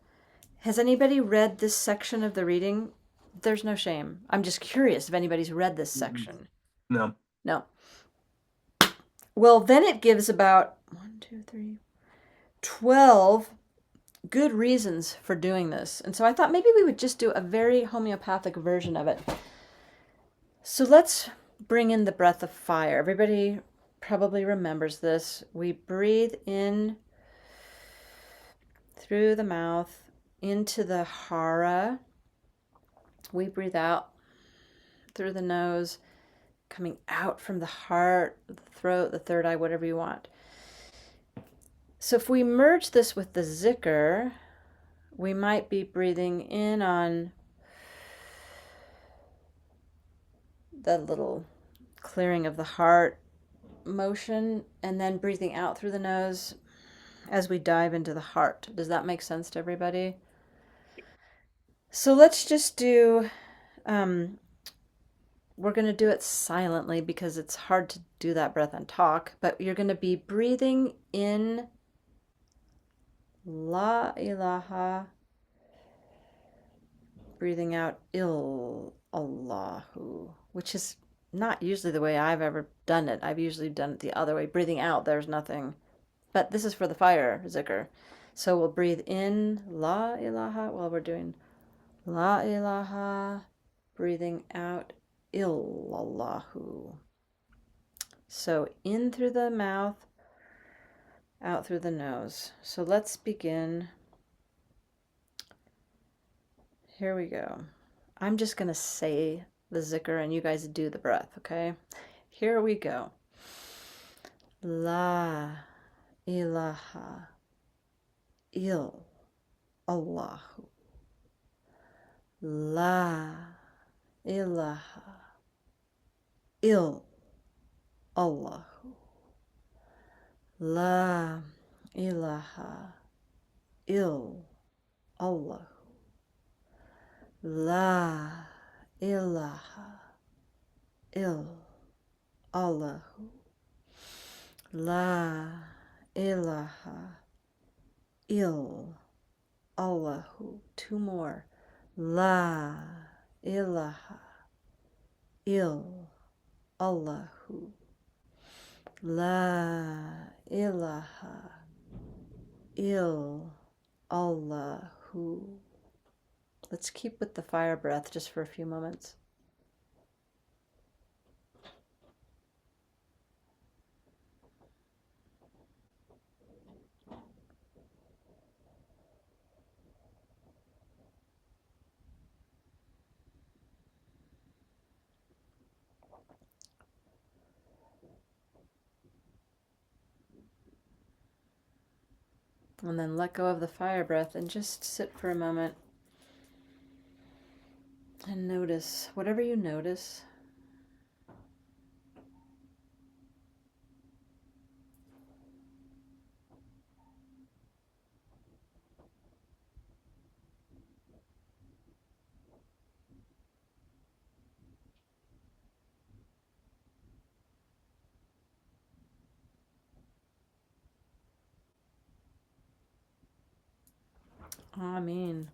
Has anybody read this section of the reading? There's no shame. I'm just curious if anybody's read this section. No. No. Well, then it gives about 12 good reasons for doing this. And so I thought maybe we would just do a very homeopathic version of it. So let's bring in the breath of fire. Everybody probably remembers this. We breathe in through the mouth into the hara. We breathe out through the nose, coming out from the heart, the throat, the third eye, whatever you want. So if we merge this with the Zikr, we might be breathing in on the little clearing of the heart motion, and then breathing out through the nose as we dive into the heart. Does that make sense to everybody? So let's just do, we're going to do it silently because it's hard to do that breath and talk, but you're going to be breathing in La ilaha, breathing out Allahu, which is not usually the way I've ever done it. I've usually done it the other way. Breathing out, there's nothing. But this is for the fire Zikr. So we'll breathe in La ilaha while we're doing La ilaha, breathing out illallahu. So in through the mouth, out through the nose. So let's begin. Here we go. I'm just going to say the Zikr and you guys do the breath, okay? Here we go. La ilaha il Allahu. La ilaha il Allahu. La ilaha il Allahu. La ilaha il Allahu. La ilaha il Allahu. Two more. La ilaha il Allahu. La ilaha il Allahu. Let's keep with the fire breath just for a few moments. And then let go of the fire breath and just sit for a moment and notice whatever you notice. I mean,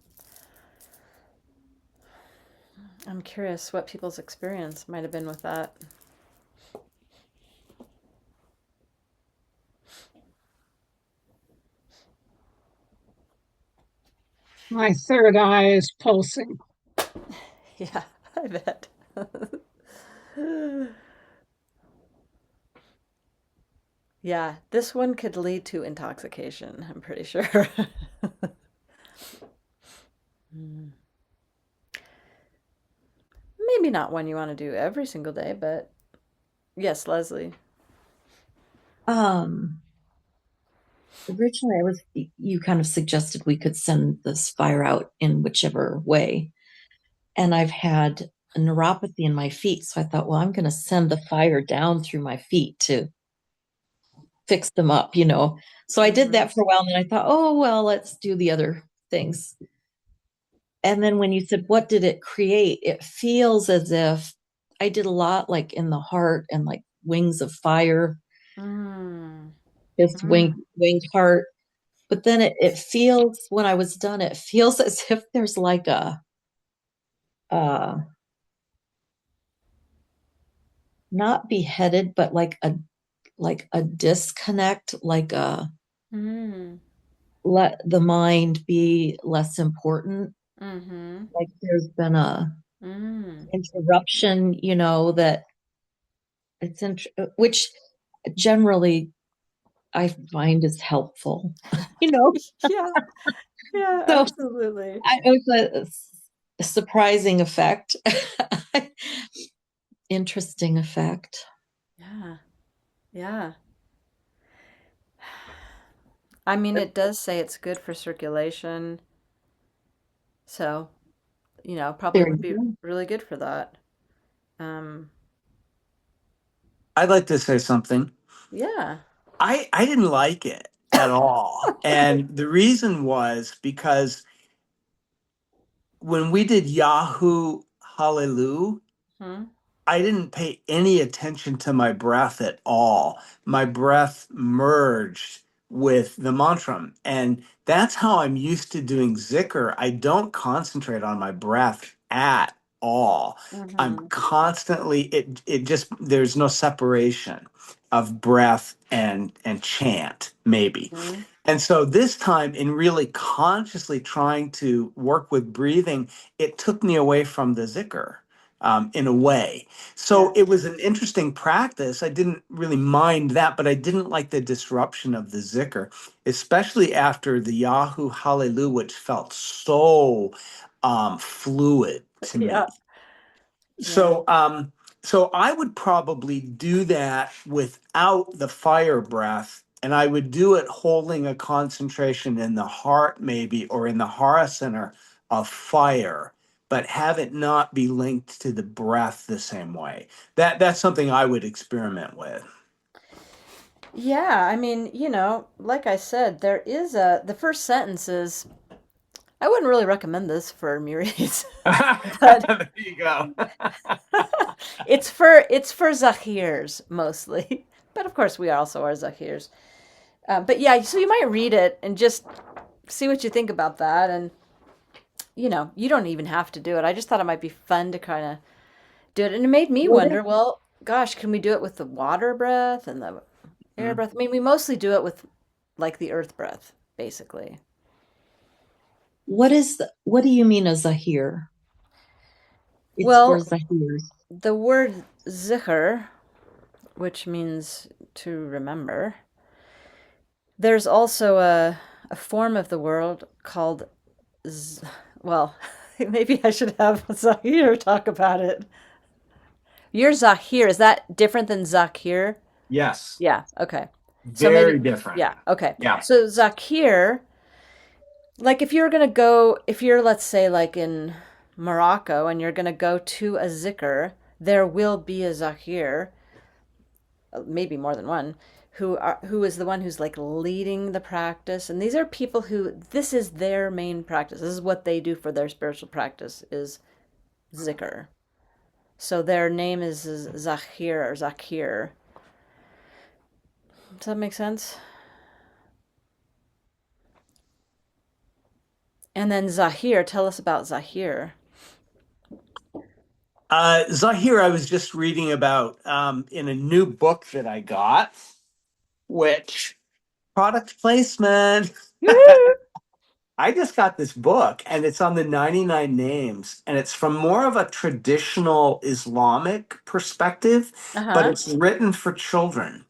I'm curious what people's experience might have been with that. My third eye is pulsing. Yeah, I bet. Yeah, this one could lead to intoxication, I'm pretty sure. Mm. Maybe not one you want to do every single day, but yes, Leslie. Um, Originally, you kind of suggested we could send this fire out in whichever way. And I've had a neuropathy in my feet. So I thought, well, I'm going to send the fire down through my feet to fix them up, you know. So I did that for a while, and then I thought, oh, well, let's do the other things. And then when you said, what did it create? It feels as if I did a lot like in the heart and like wings of fire, Mm. just Mm. winged heart. But then it feels, when I was done, it feels as if there's like uh, not beheaded, but like a disconnect, like Mm. let the mind be less important. Mm-hmm. Like there's been a Mm. interruption, you know, that which generally I find is helpful, you know. Yeah, yeah, So absolutely. it was a surprising effect, interesting effect. Yeah, yeah. I mean, it does say it's good for circulation, so, probably There would you be go. really good for that. Um, I'd like to say something. yeah. I didn't like it at all. And the reason was because when we did Yahoo Hallelujah, Hmm. I didn't pay any attention to my breath at all. My breath merged with the mantra. And that's how I'm used to doing zikr. I don't concentrate on my breath at all. I'm Mm-hmm. constantly it just there's no separation of breath and chant, maybe. Hmm. And so this time, in really consciously trying to work with breathing, it took me away from the zikr, in a way. Yeah. So it was an interesting practice. I didn't really mind that, but I didn't like the disruption of the zikr, especially after the Yahoo Hallelujah, which felt so fluid to me. Yeah. Yeah. So I would probably do that without the fire breath, and I would do it holding a concentration in the heart, maybe, or in the Hara center of fire, but have it not be linked to the breath the same way. That's something I would experiment with. Yeah, I mean, like I said, the first sentence is, I wouldn't really recommend this for Murids, but There you go. it's for Zahirs mostly. But of course, we also are Zahirs. But yeah, so you might read it and just see what you think about that. And, you don't even have to do it. I just thought it might be fun to kind of do it. And it made me What wonder, well, gosh, can we do it with the water breath and the air Mm. breath? I mean, we mostly do it with like the earth breath, basically. what do you mean a zahir? It's or Well, zahirs. the word zikr, which means to remember, there's also a form of the word called, z- well, maybe I should have Zahir talk about it. Your Zahir, is that different than Zakir? Yes. Yeah, okay. So Very maybe, different. yeah, okay. Yeah. So Zakir, like if you're, let's say, like in Morocco and you're gonna go to a zikr, there will be a Zakir, maybe more than one, who is the one who's like leading the practice. And these are people who this is their main practice. This is what they do for their spiritual practice is zikr. So their name is Zakir or Zakir. Does that make sense? And then Zahir, tell us about Zahir. Zahir, I was just reading about in a new book that I got, which product placement. I just got this book and it's on the 99 names and it's from more of a traditional Islamic perspective, but Uh-huh. it's written for children.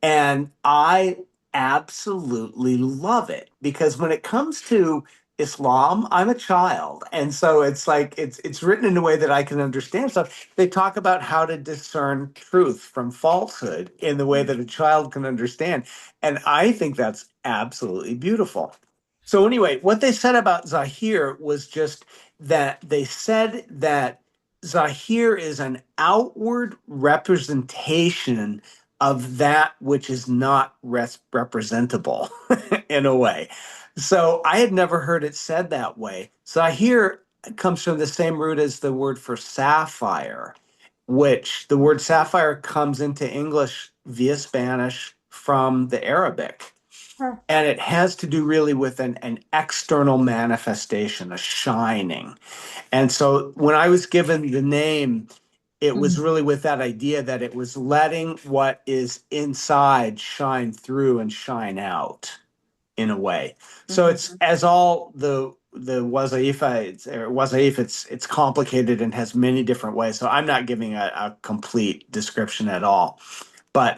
And I absolutely love it because when it comes to Islam, I'm a child. And so it's like it's written in a way that I can understand. So they talk about how to discern truth from falsehood in the way that a child can understand. And I think that's absolutely beautiful. So anyway, what they said about Zahir was just that they said that Zahir is an outward representation of that which is not representable in a way. So I had never heard it said that way. Zahir comes from the same root as the word for sapphire, which the word sapphire comes into English via Spanish from the Arabic. Huh. And it has to do really with an external manifestation, a shining. And so when I was given the name, it was really with that idea that it was letting what is inside shine through and shine out in a way. So it's as all the wazaifa or wazaif, it's complicated and has many different ways. So I'm not giving a complete description at all. But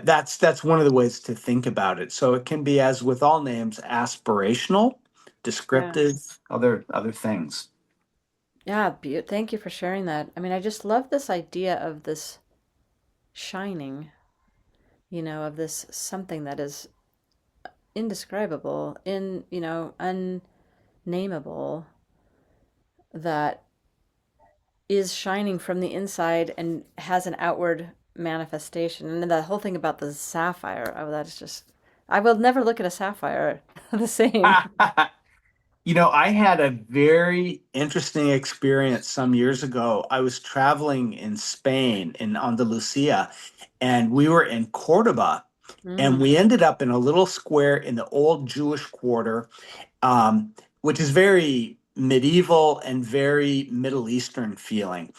that's one of the ways to think about it. So it can be, as with all names, aspirational, Yeah. descriptive, other things. Yeah, thank you for sharing that. I mean, I just love this idea of this shining, of this something that is indescribable, unnameable, that is shining from the inside and has an outward manifestation. And the whole thing about the sapphire, oh, that's just, I will never look at a sapphire the same. I had a very interesting experience some years ago. I was traveling in Spain, in Andalusia, and we were in Cordoba, and Mm. we ended up in a little square in the old Jewish quarter, which is very medieval and very Middle Eastern feeling.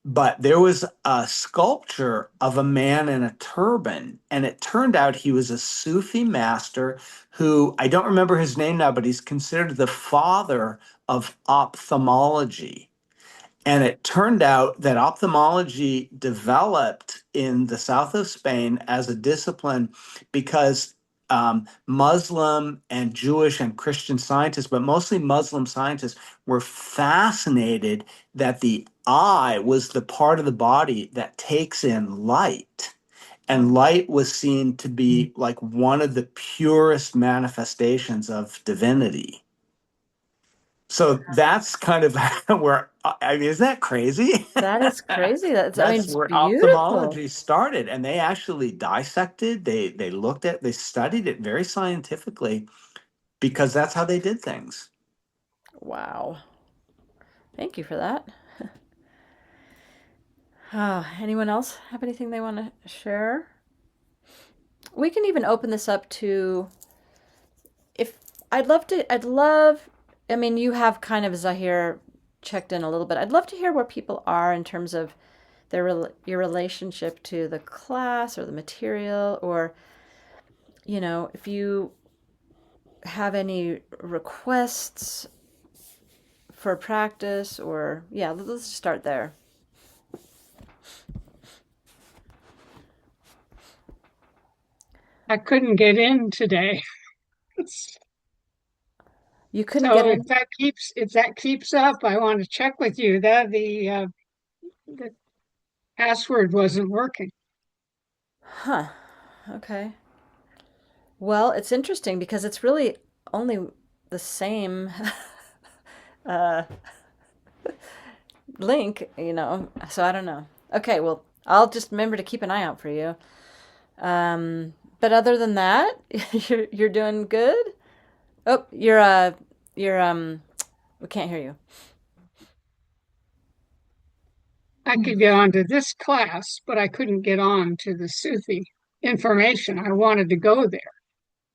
But there was a sculpture of a man in a turban, and it turned out he was a Sufi master who I don't remember his name now, but he's considered the father of ophthalmology. And it turned out that ophthalmology developed in the south of Spain as a discipline because Muslim and Jewish and Christian scientists, but mostly Muslim scientists, were fascinated that the eye was the part of the body that takes in light. And light was seen to be like one of the purest manifestations of divinity. So that's kind of where, I mean, isn't that crazy? That is crazy. I mean, That's it's where beautiful. ophthalmology started, and they actually dissected, they looked at, they studied it very scientifically because that's how they did things. Wow. Thank you for that. Anyone else have anything they want to share? We can even open this up to if I'd love, I mean, you have kind of Zahir checked in a little bit. I'd love to hear where people are in terms of your relationship to the class or the material, or, if you have any requests for practice, or, yeah, let's start there. I couldn't get in today. You couldn't get So in? if that keeps up, I want to check with you that the password wasn't working. Huh. Okay. Well, it's interesting because it's really only the same uh, link, you know. So I don't know. Okay, well, I'll just remember to keep an eye out for you. But other than that, you're doing good. Oh, you're we can't hear you. I could get on to this class, but I couldn't get on to the Sufi information. I wanted to go there.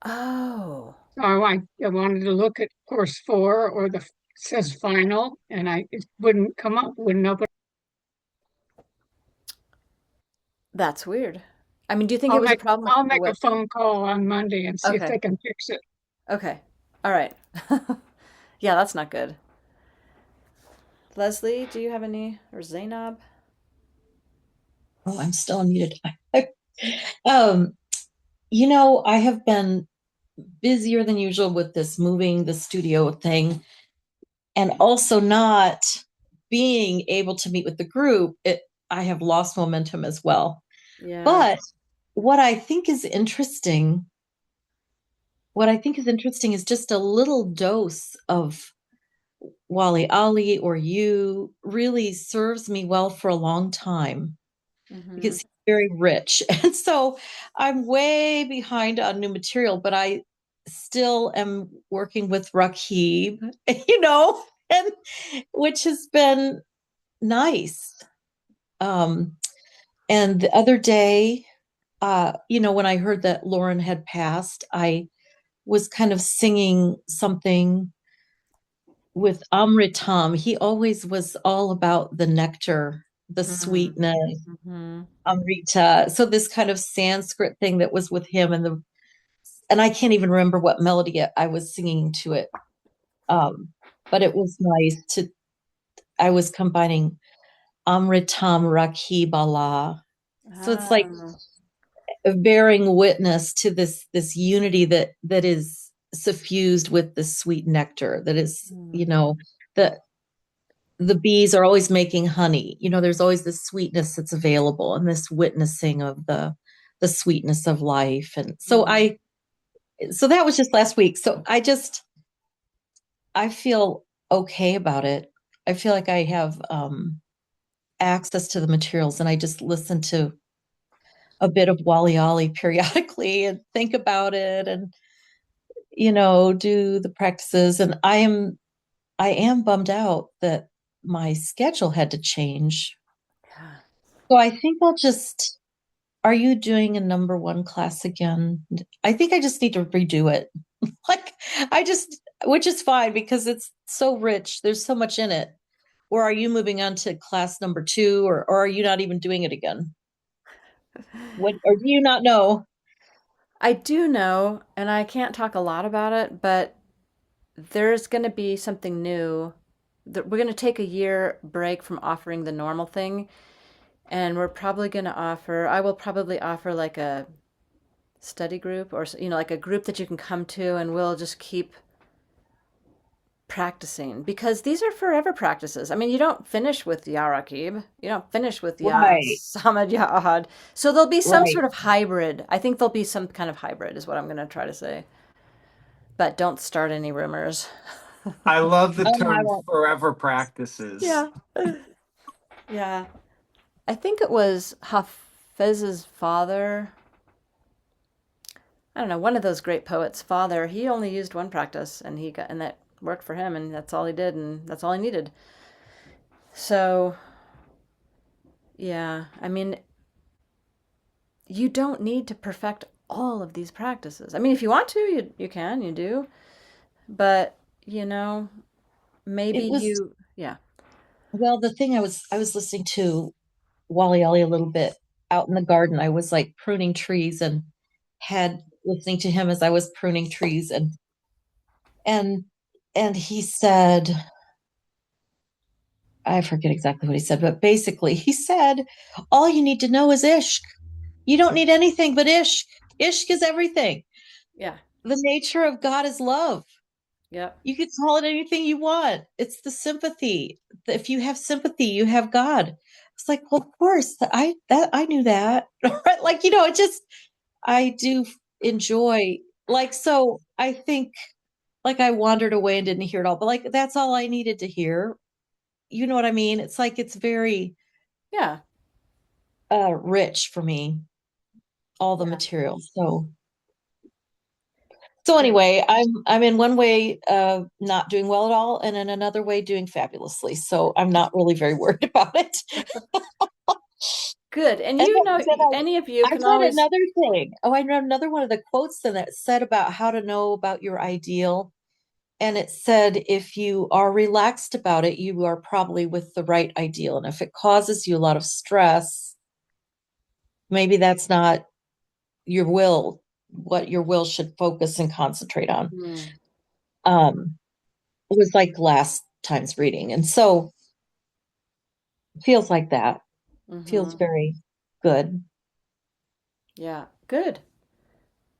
Oh, So I wanted to look at course 4 or the says final, and it wouldn't come up, wouldn't open. that's weird. I mean, do you think it I'll was a make problem with I'll the make a web? phone call on Monday and see if Okay, they can fix it. okay, all right. Yeah, that's not good. Leslie, do you have any, or Zainab? Oh, I'm still muted. Um, I have been busier than usual with this moving the studio thing, and also not being able to meet with the group. I have lost momentum as well. Yeah. But what I think is interesting, is just a little dose of Wali Ali or you really serves me well for a long time because Mm-hmm. he's very rich. And so I'm way behind on new material, but I still am working with Rakib, and which has been nice. Um, and the other day, when I heard that Lauren had passed, I was kind of singing something with Amritam. He always was all about the nectar, the sweetness, Mm-hmm. Amrita. So this kind of Sanskrit thing that was with him, and I can't even remember what melody I was singing to it. But it was nice I was combining Amritam Rakibala. So it's like Ah. bearing witness to this unity that is suffused with the sweet nectar that is, Mm. the the bees are always making honey. There's always this sweetness that's available and this witnessing of the sweetness of life. And Mm. so that was just last week. So I feel okay about it. I feel like I have access to the materials, and I just listen to a bit of Wali Ali periodically and think about it, and do the practices. And I am bummed out that my schedule had to change. Yeah. So I think I'll just, are you doing a number one class again? I think I just need to redo it. Like, which is fine because it's so rich. There's so much in it. Or are you moving on to class number 2, or are you not even doing it again? Or do you not know? I do know, and I can't talk a lot about it, but there's going to be something new. We're going to take a year break from offering the normal thing, and we're probably going to offer, I will probably offer like a study group or, like a group that you can come to, and we'll just keep practicing because these are forever practices. I mean, you don't finish with Ya Raqib, you don't finish with Ya Right, Samad Ya Ahad. So there'll be some right. sort of hybrid. I think there'll be some kind of hybrid, is what I'm going to try to say. But don't start any rumors. I love the Oh, no, I term won't. forever practices. Yeah. Yeah. I think it was Hafez's father. I don't know, one of those great poets' father. He only used one practice, and that worked for him, and that's all he did, and that's all he needed. So, yeah, I mean, you don't need to perfect all of these practices. I mean, if you want to, you can, you do. But, you know, maybe It was, yeah. well, the thing I was listening to Wally Ollie a little bit out in the garden. I was like pruning trees and had listening to him as I was pruning trees, and and he said, I forget exactly what he said, but basically he said, all you need to know is Ishq. You don't need anything but Ishq. Ishq is everything. Yeah. The nature of God is love. Yep. You can call it anything you want. It's the sympathy. If you have sympathy, you have God. It's like, well, of course, I knew that. Right? Like, it just, I do enjoy like, so I think like I wandered away and didn't hear it all, but like that's all I needed to hear. You know what I mean? It's like it's very Yeah. rich for me, all the Yeah. material. So Good. anyway, I'm in one way not doing well at all, and in another way doing fabulously. So I'm not really very worried about it. Good. And And you know, then any of you I can read always. another thing. Oh, I read another one of the quotes that said about how to know about your ideal. And it said, if you are relaxed about it, you are probably with the right ideal. And if it causes you a lot of stress, maybe that's not your will, what your will should focus and concentrate on. Hmm. It was like last time's reading. And so it feels like that. Feels Mm-hmm. very good. Yeah. Good.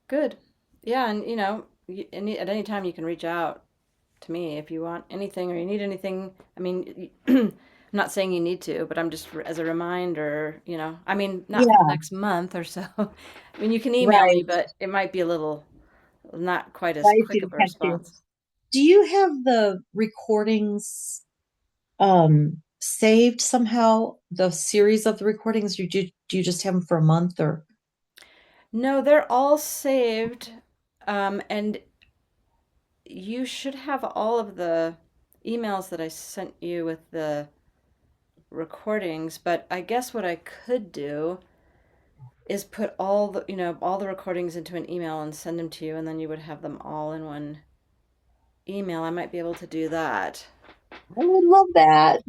Good. Yeah. And, at any time you can reach out to me if you want anything or you need anything. I mean, I'm not saying you need to, but I'm just as a reminder, I mean, not for the Yeah, next month or so. I mean, you can email me, right. but it might be a little not quite as Right quick to of a catch you. response. Do you have the recordings saved somehow? The series of the recordings, do you just have them for a month or? No, they're all saved. And you should have all of the emails that I sent you with the recordings, but I guess what I could do is put all the recordings into an email and send them to you, and then you would have them all in one email. I might be able to do that. I would love that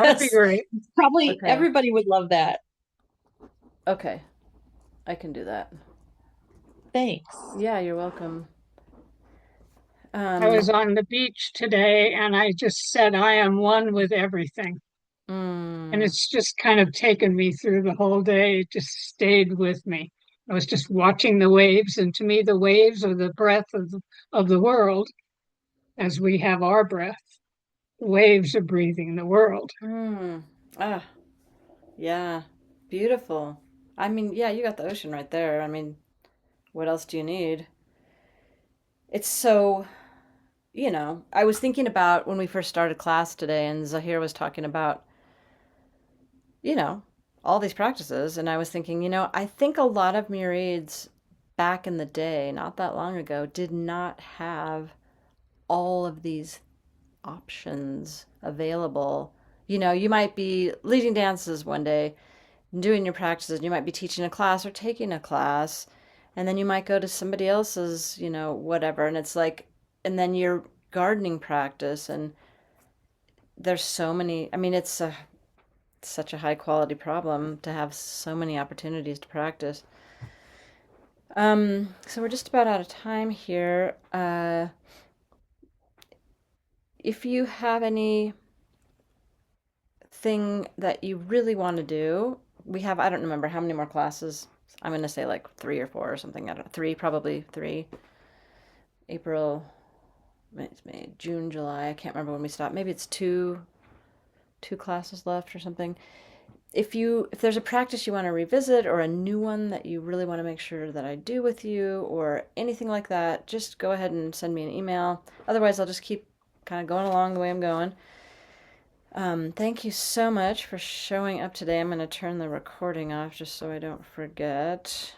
That'd be because great. probably Okay. everybody would love that. Okay. I can do that. Thanks. Yeah, you're welcome. I was Um, on the beach today and I just said, I am one with everything. And mm, it's just kind of taken me through the whole day. It just stayed with me. I was just watching the waves, and to me, the waves are the breath of the world as we have our breath. The waves are breathing the world. mm, ah, yeah. Beautiful. I mean, yeah, you got the ocean right there. I mean, what else do you need? It's so, I was thinking about when we first started class today, and Zahir was talking about, you know, all these practices, and I was thinking, I think a lot of murids back in the day, not that long ago, did not have all of these options available. You might be leading dances one day, doing your practices, and you might be teaching a class or taking a class, and then you might go to somebody else's, whatever, and it's like, and then your gardening practice, and there's so many. I mean, such a high quality problem to have so many opportunities to practice. So we're just about out of time here. If you have anything that you really want to do, we have, I don't remember how many more classes. I'm going to say like 3 or 4 or something. I don't know, three, probably three. April, it's May, June, July. I can't remember when we stopped. Maybe it's two classes left or something. If there's a practice you want to revisit or a new one that you really want to make sure that I do with you or anything like that, just go ahead and send me an email. Otherwise, I'll just keep kind of going along the way I'm going. Thank you so much for showing up today. I'm going to turn the recording off just so I don't forget.